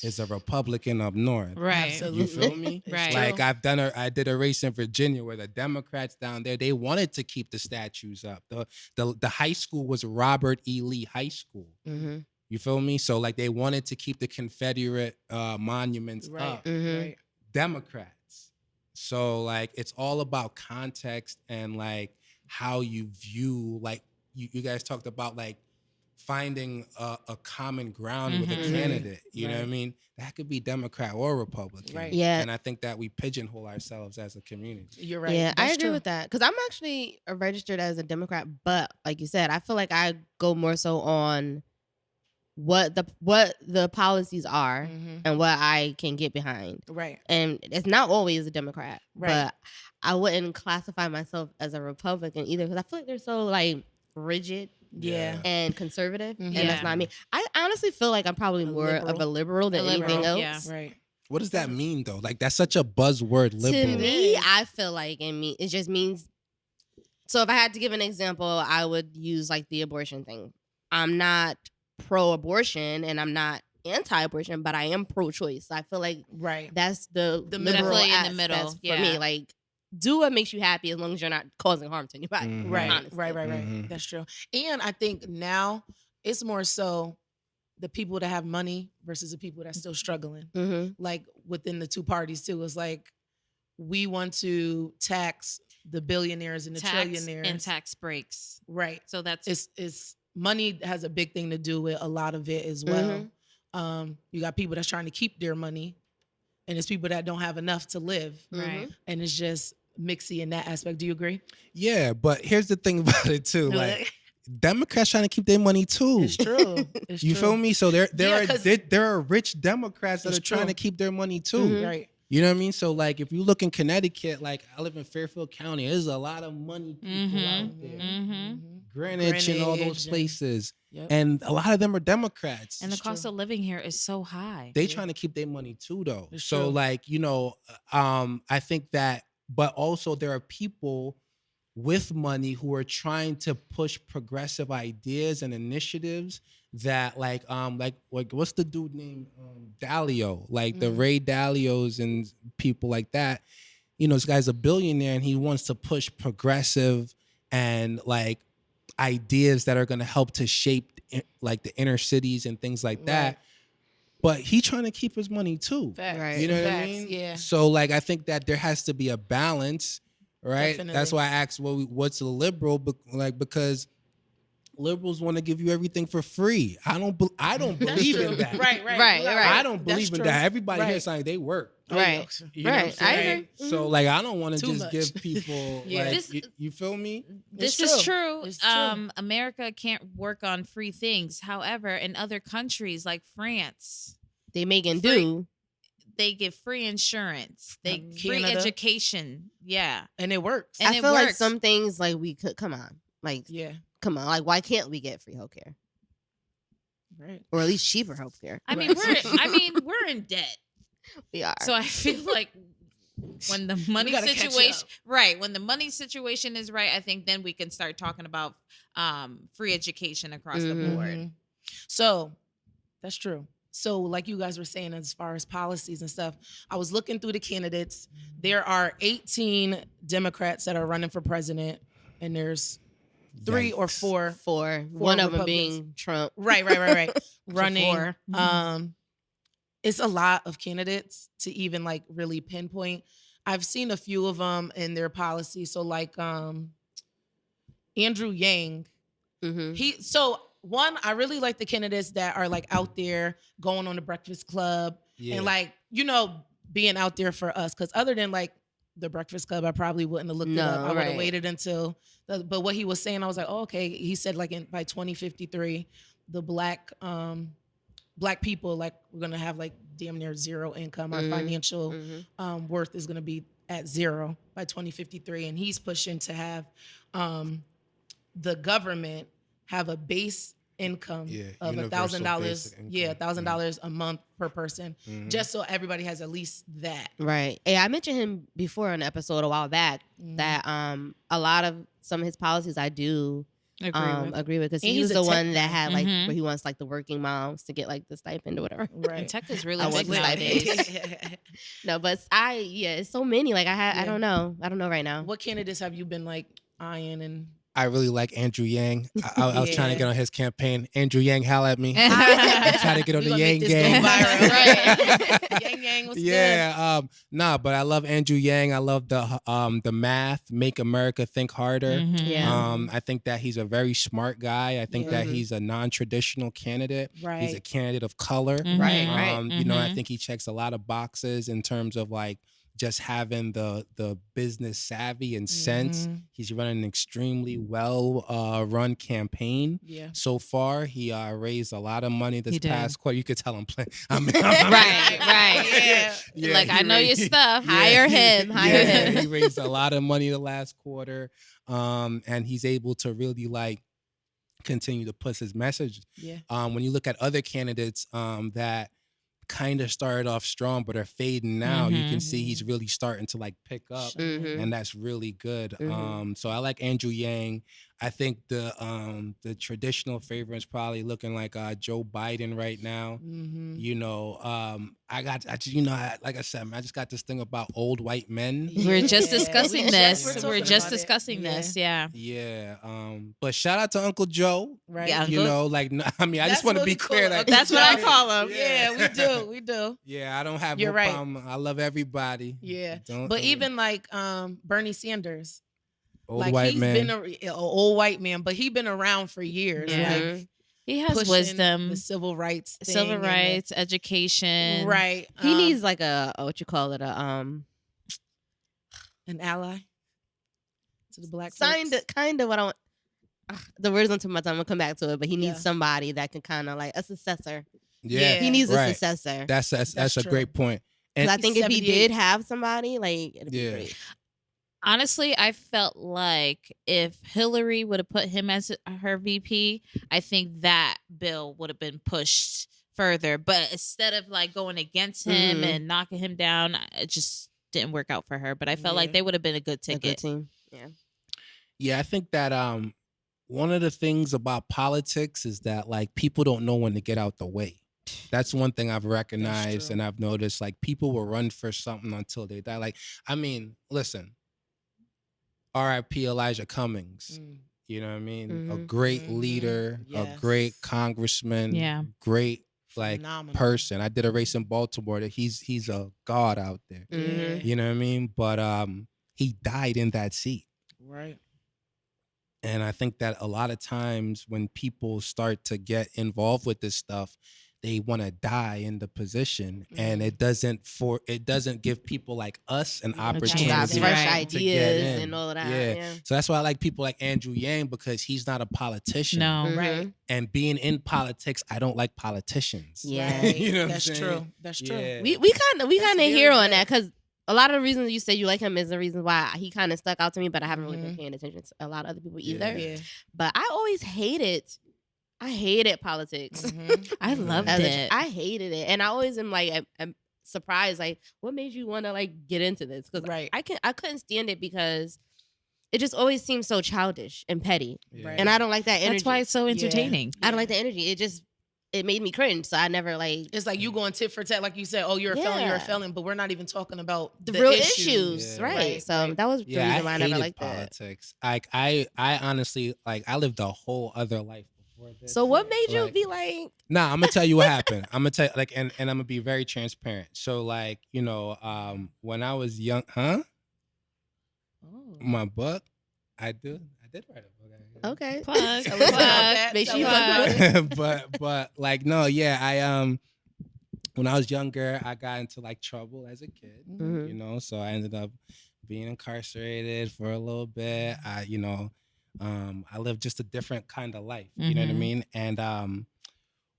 [SPEAKER 5] is a Republican up north.
[SPEAKER 3] Right.
[SPEAKER 2] Absolutely.
[SPEAKER 5] You feel me?
[SPEAKER 2] It's
[SPEAKER 3] Right.
[SPEAKER 5] Like
[SPEAKER 2] true.
[SPEAKER 5] I did a race in Virginia where the Democrats down there, they wanted to keep the statues up. The high school was Robert E. Lee High School.
[SPEAKER 4] Mm-hmm.
[SPEAKER 5] You feel me? So like they wanted to keep the Confederate monuments
[SPEAKER 2] Right.
[SPEAKER 5] up.
[SPEAKER 2] Right.
[SPEAKER 5] Democrats. So like it's all about context and like how you view, like you guys talked about like finding a common ground with a
[SPEAKER 3] Mhm.
[SPEAKER 5] candidate. You know what I
[SPEAKER 2] Right.
[SPEAKER 5] mean? That could be Democrat or Republican.
[SPEAKER 2] Right.
[SPEAKER 4] Yeah.
[SPEAKER 5] And I think that we pigeonhole ourselves as a community.
[SPEAKER 2] You're right.
[SPEAKER 4] Yeah, I
[SPEAKER 2] That's
[SPEAKER 4] agree
[SPEAKER 2] true.
[SPEAKER 4] with that because I'm actually registered as a Democrat, but like you said, I feel like I go more so on what the policies are
[SPEAKER 2] Mhm.
[SPEAKER 4] and what I can get behind.
[SPEAKER 2] Right.
[SPEAKER 4] And it's not always a Democrat,
[SPEAKER 2] Right.
[SPEAKER 4] but I wouldn't classify myself as a Republican either because I feel like they're so like rigid
[SPEAKER 2] Yeah.
[SPEAKER 4] and conservative, and
[SPEAKER 3] Yeah.
[SPEAKER 4] that's not me. I honestly feel like I'm probably more of a liberal than
[SPEAKER 3] A liberal,
[SPEAKER 4] anything else.
[SPEAKER 3] yeah.
[SPEAKER 2] Right.
[SPEAKER 5] What does that mean though? Like that's such a buzzword, liberal.
[SPEAKER 4] To me, I feel like it just means. So if I had to give an example, I would use like the abortion thing. I'm not pro-abortion and I'm not anti-abortion, but I am pro-choice. I feel like
[SPEAKER 2] Right.
[SPEAKER 4] that's the
[SPEAKER 2] The
[SPEAKER 4] liberal
[SPEAKER 3] Definitely in the
[SPEAKER 4] aspect
[SPEAKER 3] middle,
[SPEAKER 4] for
[SPEAKER 3] yeah.
[SPEAKER 4] me. Like, do what makes you happy as long as you're not causing harm to anybody.
[SPEAKER 5] Mhm.
[SPEAKER 2] Right.
[SPEAKER 4] honestly.
[SPEAKER 2] Right.
[SPEAKER 5] Mhm.
[SPEAKER 2] That's true. And I think now it's more so the people that have money versus the people that's still struggling.
[SPEAKER 4] Mm-hmm.
[SPEAKER 2] Like within the two parties too. It's like we want to tax the billionaires and the
[SPEAKER 3] tax
[SPEAKER 2] trillionaires
[SPEAKER 3] and tax breaks.
[SPEAKER 2] Right.
[SPEAKER 3] So that's
[SPEAKER 2] It's money has a big thing to do with a lot of it as well. You got people that's trying to keep their money, and it's people that don't have enough to live.
[SPEAKER 3] right.
[SPEAKER 2] And it's just mixy in that aspect. Do you agree?
[SPEAKER 5] Yeah, but here's the thing about it too. Like Democrats trying to keep their money too.
[SPEAKER 2] It's true. It's
[SPEAKER 5] You
[SPEAKER 2] true.
[SPEAKER 5] feel me? So there
[SPEAKER 2] Yeah,
[SPEAKER 5] are rich Democrats that
[SPEAKER 2] It's
[SPEAKER 5] are trying
[SPEAKER 2] true.
[SPEAKER 5] to keep their money too.
[SPEAKER 2] Right.
[SPEAKER 5] You know what I mean? So like if you look in Connecticut, like I live in Fairfield County, there's a lot of money people out there.
[SPEAKER 3] Mm-hmm.
[SPEAKER 5] Greenwich and all those
[SPEAKER 2] Greenwich and-
[SPEAKER 5] places.
[SPEAKER 2] Yep.
[SPEAKER 5] And a lot of them are Democrats.
[SPEAKER 3] And the
[SPEAKER 2] It's
[SPEAKER 3] cost
[SPEAKER 2] true.
[SPEAKER 3] of living here is so high.
[SPEAKER 5] They trying to keep their money too though.
[SPEAKER 2] It's
[SPEAKER 5] So
[SPEAKER 2] true.
[SPEAKER 5] like, I think that, but also there are people with money who are trying to push progressive ideas and initiatives that like what's the dude named Dalio, like the Ray Dalios and people like that. This guy's a billionaire and he wants to push progressive and like ideas that are going to help to shape like the inner cities and things like that.
[SPEAKER 2] Right.
[SPEAKER 5] But he trying to keep his money too.
[SPEAKER 2] Facts.
[SPEAKER 4] Right.
[SPEAKER 5] You know what I
[SPEAKER 2] Facts,
[SPEAKER 5] mean?
[SPEAKER 2] Yeah.
[SPEAKER 5] So like I think that there has to be a balance, right?
[SPEAKER 2] Definitely.
[SPEAKER 5] That's why I asked, what's a liberal? Because liberals want to give you everything for free. I don't believe in that.
[SPEAKER 2] Right.
[SPEAKER 5] I don't
[SPEAKER 2] That's
[SPEAKER 5] believe in
[SPEAKER 2] true.
[SPEAKER 5] that. Everybody here
[SPEAKER 2] Right.
[SPEAKER 5] saying they work.
[SPEAKER 4] Right.
[SPEAKER 5] You know what I'm
[SPEAKER 4] Right. I
[SPEAKER 5] saying?
[SPEAKER 4] agree.
[SPEAKER 5] So like I don't want to
[SPEAKER 2] Too
[SPEAKER 5] just
[SPEAKER 2] much.
[SPEAKER 5] give people
[SPEAKER 2] Yeah.
[SPEAKER 5] like
[SPEAKER 3] This-
[SPEAKER 5] you feel me?
[SPEAKER 3] This
[SPEAKER 2] It's
[SPEAKER 3] is
[SPEAKER 2] true.
[SPEAKER 3] true.
[SPEAKER 2] It's true.
[SPEAKER 3] America can't work on free things. However, in other countries like France,
[SPEAKER 4] They make and
[SPEAKER 3] Free.
[SPEAKER 4] do.
[SPEAKER 3] they give free insurance. They free
[SPEAKER 2] Canada.
[SPEAKER 3] education. Yeah.
[SPEAKER 2] And it works.
[SPEAKER 3] And
[SPEAKER 4] I
[SPEAKER 3] it
[SPEAKER 4] feel like
[SPEAKER 3] works.
[SPEAKER 4] some things like we could come on. Like
[SPEAKER 2] Yeah.
[SPEAKER 4] come on. Like why can't we get free healthcare?
[SPEAKER 2] Right.
[SPEAKER 4] Or at least cheaper healthcare?
[SPEAKER 3] I mean, we're in debt.
[SPEAKER 4] We are.
[SPEAKER 3] So I feel like when the money
[SPEAKER 2] gotta catch
[SPEAKER 3] situation
[SPEAKER 2] up.
[SPEAKER 3] right, when the money situation is right, I think then we can start talking about free education across the board.
[SPEAKER 2] Mhm. So that's true. So like you guys were saying, as far as policies and stuff, I was looking through the candidates. There are 18 Democrats that are running for president, and there's 3 or 4.
[SPEAKER 4] Four. One of them
[SPEAKER 2] Republicans.
[SPEAKER 4] being Trump.
[SPEAKER 2] Right. Running.
[SPEAKER 3] four.
[SPEAKER 2] It's a lot of candidates to even like really pinpoint. I've seen a few of them in their policies. So like Andrew Yang,
[SPEAKER 4] Mm-hmm.
[SPEAKER 2] I really like the candidates that are like out there going on the Breakfast Club
[SPEAKER 5] Yeah.
[SPEAKER 2] and like, being out there for us. Cause other than like the Breakfast Club, I probably wouldn't have looked it up. I would have
[SPEAKER 4] right.
[SPEAKER 2] waited until, but what he was saying, I was like, oh, okay. He said like by 2053, the black people, like we're going to have like damn near zero income. Our financial worth is going to be at 0 by 2053. And he's pushing to have the government have a base income of
[SPEAKER 5] universal
[SPEAKER 2] $1,000.
[SPEAKER 5] basic
[SPEAKER 2] Yeah,
[SPEAKER 5] income.
[SPEAKER 2] $1,000 a month per person, just so everybody has at least that.
[SPEAKER 4] Right. Hey, I mentioned him before on an episode a while back that a lot of some of his policies I do agree with because
[SPEAKER 2] And
[SPEAKER 4] he
[SPEAKER 2] he's
[SPEAKER 4] was
[SPEAKER 2] a
[SPEAKER 4] the
[SPEAKER 2] tech
[SPEAKER 4] one that had like
[SPEAKER 3] Mhm.
[SPEAKER 4] where he wants like the working moms to get like the stipend or whatever.
[SPEAKER 3] And
[SPEAKER 2] Right.
[SPEAKER 3] tech is really
[SPEAKER 4] I
[SPEAKER 3] big
[SPEAKER 4] want the
[SPEAKER 3] nowadays.
[SPEAKER 4] No, but it's so many. Like I
[SPEAKER 2] Yeah.
[SPEAKER 4] don't know. I don't know right now.
[SPEAKER 2] What candidates have you been like eyeing and
[SPEAKER 5] I really like Andrew Yang. I was trying to
[SPEAKER 2] Yeah.
[SPEAKER 5] get on his campaign. Andrew Yang, holla at me.
[SPEAKER 3] I
[SPEAKER 5] Try to get on
[SPEAKER 2] We
[SPEAKER 5] the
[SPEAKER 2] gonna
[SPEAKER 5] Yang
[SPEAKER 2] make this go
[SPEAKER 5] gang.
[SPEAKER 2] viral. Right. Yang was good.
[SPEAKER 5] Yeah, but I love Andrew Yang. I love the math, make America think harder.
[SPEAKER 3] Mhm.
[SPEAKER 4] Yeah.
[SPEAKER 5] I think that he's a very smart guy. I think that he's a non-traditional candidate. He's a
[SPEAKER 2] Right.
[SPEAKER 5] candidate of color.
[SPEAKER 3] Mhm.
[SPEAKER 4] Right, right.
[SPEAKER 5] I think he checks a lot of boxes in terms of like just having the business savvy and sense.
[SPEAKER 2] Mhm.
[SPEAKER 5] He's running an extremely well run campaign.
[SPEAKER 2] Yeah.
[SPEAKER 5] So far, he raised a lot of money this
[SPEAKER 3] He did.
[SPEAKER 5] past quarter. You could tell I'm playing.
[SPEAKER 3] Right.
[SPEAKER 2] Yeah.
[SPEAKER 3] Like,
[SPEAKER 5] he
[SPEAKER 3] I know your
[SPEAKER 5] raised-
[SPEAKER 3] stuff.
[SPEAKER 4] Hire him. Hire him.
[SPEAKER 5] He raised a lot of money the last quarter, and he's able to really like continue to push his message.
[SPEAKER 2] Yeah.
[SPEAKER 5] When you look at other candidates that kind of started off strong but are fading now, you can see he's really starting to like pick up.
[SPEAKER 4] Mhm.
[SPEAKER 5] And that's really good.
[SPEAKER 4] Mhm.
[SPEAKER 5] So I like Andrew Yang. I think the traditional favorite is probably looking like Joe Biden right now.
[SPEAKER 2] Mhm.
[SPEAKER 5] Like I said, man, I just got this thing about old white men.
[SPEAKER 3] We're just
[SPEAKER 2] Yeah,
[SPEAKER 3] discussing
[SPEAKER 2] we
[SPEAKER 3] this.
[SPEAKER 2] just-
[SPEAKER 3] We're
[SPEAKER 2] talking
[SPEAKER 3] just
[SPEAKER 2] about it.
[SPEAKER 3] discussing this. Yeah.
[SPEAKER 5] Yeah. But shout out to Uncle Joe.
[SPEAKER 2] Right.
[SPEAKER 3] Yeah.
[SPEAKER 5] You
[SPEAKER 3] Uncle-
[SPEAKER 5] know, like I mean, I
[SPEAKER 2] That's
[SPEAKER 5] just want to
[SPEAKER 2] what
[SPEAKER 5] be
[SPEAKER 2] we call
[SPEAKER 5] clear
[SPEAKER 2] it,
[SPEAKER 5] that
[SPEAKER 2] Uncle
[SPEAKER 3] That's what I
[SPEAKER 2] Joe.
[SPEAKER 3] call him.
[SPEAKER 2] Yeah, we do. We do.
[SPEAKER 5] Yeah, I don't have
[SPEAKER 2] You're
[SPEAKER 5] no
[SPEAKER 2] right.
[SPEAKER 5] problem. I love everybody.
[SPEAKER 2] Yeah.
[SPEAKER 5] Don't-
[SPEAKER 2] But even like Bernie Sanders,
[SPEAKER 5] Old white
[SPEAKER 2] he's
[SPEAKER 5] man.
[SPEAKER 2] been an old white man, but he's been around for years.
[SPEAKER 3] Yeah.
[SPEAKER 2] Like
[SPEAKER 3] He has
[SPEAKER 2] pushing
[SPEAKER 3] wisdom,
[SPEAKER 2] the civil rights, thing
[SPEAKER 3] civil
[SPEAKER 2] and
[SPEAKER 3] rights, education.
[SPEAKER 2] right?
[SPEAKER 4] He needs like a what you call it
[SPEAKER 2] an ally to the black
[SPEAKER 4] signed
[SPEAKER 2] folks.
[SPEAKER 4] kind of what I want. The words on too much. I'm gonna come back to it, but he needs
[SPEAKER 2] Yeah.
[SPEAKER 4] somebody that can kind of like a successor.
[SPEAKER 5] Yeah,
[SPEAKER 4] He needs a
[SPEAKER 5] right.
[SPEAKER 4] successor.
[SPEAKER 5] That's a
[SPEAKER 2] true.
[SPEAKER 5] great point.
[SPEAKER 4] 'Cause
[SPEAKER 5] And
[SPEAKER 4] I think if he
[SPEAKER 2] 78.
[SPEAKER 4] did have somebody, like it'd be
[SPEAKER 5] Yeah.
[SPEAKER 4] great.
[SPEAKER 3] Honestly, I felt like if Hillary would have put him as her VP, I think that bill would have been pushed further. But instead of like going against him
[SPEAKER 4] Mhm.
[SPEAKER 3] and knocking him down, it just didn't work out for her. But I felt like
[SPEAKER 2] Yeah.
[SPEAKER 3] they would have been a good
[SPEAKER 4] A good
[SPEAKER 3] ticket.
[SPEAKER 4] team. Yeah.
[SPEAKER 5] yeah, I think that one of the things about politics is that like people don't know when to get out the way. That's one thing I've recognized
[SPEAKER 2] true.
[SPEAKER 5] and I've noticed. Like people will run for something until they die. Like, I mean, listen, R.I.P. Elijah Cummings.
[SPEAKER 2] Mm.
[SPEAKER 5] You know what I mean? A
[SPEAKER 4] Mhm.
[SPEAKER 5] great
[SPEAKER 2] Mhm.
[SPEAKER 5] leader, a
[SPEAKER 2] Yes.
[SPEAKER 5] great congressman,
[SPEAKER 3] Yeah.
[SPEAKER 5] great like
[SPEAKER 2] Phenomenal.
[SPEAKER 5] person. I did a race in Baltimore that he's a god out there.
[SPEAKER 4] Mhm.
[SPEAKER 5] You know what I mean? But he died in that seat.
[SPEAKER 2] Right.
[SPEAKER 5] And I think that a lot of times when people start to get involved with this stuff, they want to die in the position, and it doesn't give people like us an
[SPEAKER 2] Yeah,
[SPEAKER 5] opportunity
[SPEAKER 4] Got
[SPEAKER 2] Opportunity
[SPEAKER 4] fresh
[SPEAKER 3] Right.
[SPEAKER 5] to get
[SPEAKER 4] ideas
[SPEAKER 5] in.
[SPEAKER 4] and all of that.
[SPEAKER 5] Yeah.
[SPEAKER 4] Yeah.
[SPEAKER 5] So that's why I like people like Andrew Yang, because he's not a politician.
[SPEAKER 3] No.
[SPEAKER 4] Mhm.
[SPEAKER 2] Right.
[SPEAKER 5] And being in politics, I don't like politicians.
[SPEAKER 4] Yeah.
[SPEAKER 2] Right.
[SPEAKER 5] You know what I'm
[SPEAKER 2] That's
[SPEAKER 5] saying?
[SPEAKER 2] true. That's true.
[SPEAKER 5] Yeah.
[SPEAKER 4] We
[SPEAKER 2] That's
[SPEAKER 4] kind of
[SPEAKER 2] very
[SPEAKER 4] hear on
[SPEAKER 2] good.
[SPEAKER 4] that because a lot of the reasons you say you like him is the reason why he kind of stuck out to me, but I haven't really been
[SPEAKER 2] Mhm.
[SPEAKER 4] paying attention to a lot of other people
[SPEAKER 5] Yeah.
[SPEAKER 4] either.
[SPEAKER 2] Yeah.
[SPEAKER 4] But I always hated politics.
[SPEAKER 2] Mhm.
[SPEAKER 3] I
[SPEAKER 2] Mhm.
[SPEAKER 3] loved
[SPEAKER 4] As a-
[SPEAKER 3] it.
[SPEAKER 4] I hated it, and I always am like, I'm surprised. Like, what made you want to like get into this? Because
[SPEAKER 2] Right.
[SPEAKER 4] I couldn't stand it because it just always seems so childish and petty,
[SPEAKER 5] Yeah.
[SPEAKER 2] Right.
[SPEAKER 4] and I don't like that energy.
[SPEAKER 3] That's why it's so
[SPEAKER 2] Yeah.
[SPEAKER 3] entertaining.
[SPEAKER 4] I don't like the energy. It made me cringe. So I never like
[SPEAKER 2] It's like you going tit for tat, like you said. Oh, you're a felon. You're a
[SPEAKER 4] Yeah.
[SPEAKER 2] felon. But we're not even talking about
[SPEAKER 4] the real issues,
[SPEAKER 5] Yeah.
[SPEAKER 4] right?
[SPEAKER 2] Right,
[SPEAKER 4] So
[SPEAKER 2] right.
[SPEAKER 4] that was the
[SPEAKER 5] Yeah,
[SPEAKER 4] reason why I never
[SPEAKER 5] hated
[SPEAKER 4] liked that.
[SPEAKER 5] politics. Like I honestly like I lived a whole other life before this.
[SPEAKER 4] So what made you
[SPEAKER 5] Like-
[SPEAKER 4] be like?
[SPEAKER 5] Nah, I'm gonna tell you what happened. I'm gonna tell you like, and I'm gonna be very transparent. So like, when I was young,
[SPEAKER 2] Oh.
[SPEAKER 5] my book, I did write a book.
[SPEAKER 4] Okay,
[SPEAKER 3] Plug.
[SPEAKER 2] Tell us about that.
[SPEAKER 4] Make sure
[SPEAKER 2] Tell
[SPEAKER 4] you
[SPEAKER 2] us
[SPEAKER 4] plug
[SPEAKER 2] about it.
[SPEAKER 5] but like no, yeah, I when I was younger, I got into like trouble as a kid,
[SPEAKER 4] Mhm.
[SPEAKER 5] so I ended up being incarcerated for a little bit. I lived just a different kind of life, you know what I
[SPEAKER 3] Mhm.
[SPEAKER 5] mean? And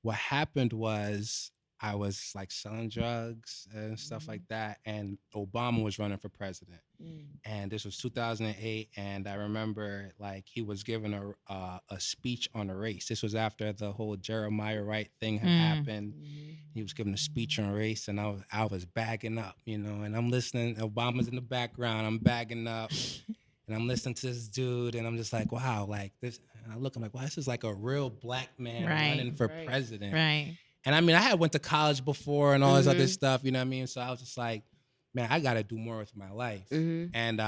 [SPEAKER 5] what happened was I was like selling drugs and stuff like that, and Obama was running for president.
[SPEAKER 2] Mm.
[SPEAKER 5] And this was 2008, and I remember like he was giving a speech on a race. This was after the whole Jeremiah Wright thing had happened.
[SPEAKER 2] Mhm.
[SPEAKER 5] He was giving a speech on race, and I was bagging up, and I'm listening. Obama's in the background. I'm bagging up, and I'm listening to this dude, and I'm just like, wow, like this. And I'm like, wow, this is like a real black man
[SPEAKER 3] Right.
[SPEAKER 5] running for
[SPEAKER 2] Right.
[SPEAKER 5] president.
[SPEAKER 3] Right.
[SPEAKER 5] And I mean, I had went to college before and all this other
[SPEAKER 4] Mhm.
[SPEAKER 5] stuff, you know what I mean? So I was just like, man, I got to do more with my life.
[SPEAKER 4] Mhm.
[SPEAKER 5] And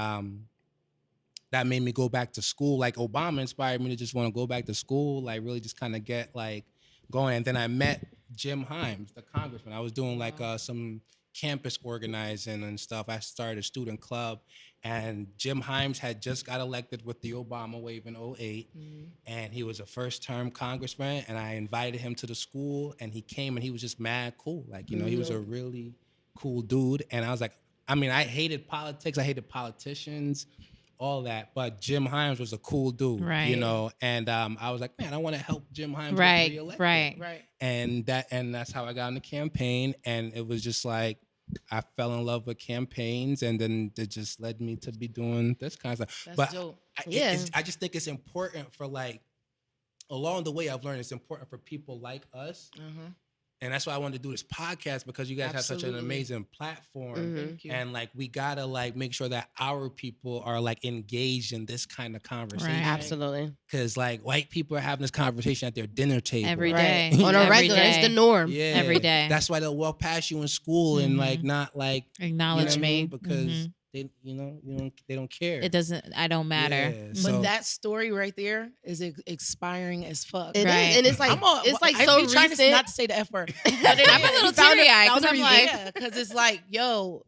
[SPEAKER 5] that made me go back to school. Like Obama inspired me to just want to go back to school, like really just kind of get like going. And then I met Jim Himes, the congressman. I was doing like some campus organizing and stuff. I started a student club, and Jim Himes had just got elected with the Obama wave in 2008. And he was a first-term congressman, and I invited him to the school, and he came, and he was just mad cool. Like, he was a really cool dude. And I was like, I mean, I hated politics. I hated politicians, all that. But Jim Himes was a cool dude,
[SPEAKER 3] Right.
[SPEAKER 5] And I was like, man, I want to help Jim Himes get
[SPEAKER 3] Right.
[SPEAKER 5] reelected.
[SPEAKER 3] Right.
[SPEAKER 2] Right.
[SPEAKER 5] And that's how I got in the campaign. And it was just like, I fell in love with campaigns, and then it just led me to be doing this kind of stuff.
[SPEAKER 2] That's
[SPEAKER 5] But
[SPEAKER 2] dope.
[SPEAKER 5] I just think it's important for like, along the way I've learned it's important for people like us.
[SPEAKER 2] Uh-huh.
[SPEAKER 5] And that's why I wanted to do this podcast, because you guys have such an
[SPEAKER 2] Absolutely.
[SPEAKER 5] amazing platform.
[SPEAKER 2] Thank you.
[SPEAKER 5] And like, we gotta like make sure that our people are like engaged in this kind of conversation.
[SPEAKER 3] Right.
[SPEAKER 4] Absolutely.
[SPEAKER 5] Cause like white people are having this conversation at their dinner table.
[SPEAKER 3] Every
[SPEAKER 4] Right.
[SPEAKER 3] day.
[SPEAKER 4] On a
[SPEAKER 3] Every
[SPEAKER 4] regular, it's the
[SPEAKER 3] day.
[SPEAKER 4] norm.
[SPEAKER 5] Yeah.
[SPEAKER 3] Every day.
[SPEAKER 5] That's why they'll walk past you in school and like
[SPEAKER 3] Mhm.
[SPEAKER 5] not like
[SPEAKER 3] Acknowledge
[SPEAKER 5] what I
[SPEAKER 3] me.
[SPEAKER 5] mean? Because
[SPEAKER 3] Mhm.
[SPEAKER 5] they don't care.
[SPEAKER 3] It doesn't. I don't matter.
[SPEAKER 5] Yeah,
[SPEAKER 2] But
[SPEAKER 5] so-
[SPEAKER 2] that story right there is expiring as fuck.
[SPEAKER 4] It is,
[SPEAKER 3] Right.
[SPEAKER 4] and it's like
[SPEAKER 2] I
[SPEAKER 4] so
[SPEAKER 2] be trying
[SPEAKER 4] recent.
[SPEAKER 2] not to say the F word.
[SPEAKER 3] I'm a little
[SPEAKER 4] Found it-
[SPEAKER 3] teary-eyed
[SPEAKER 4] that was
[SPEAKER 3] because
[SPEAKER 4] a
[SPEAKER 3] I'm
[SPEAKER 4] reason.
[SPEAKER 3] like,
[SPEAKER 2] Yeah, because it's like, yo,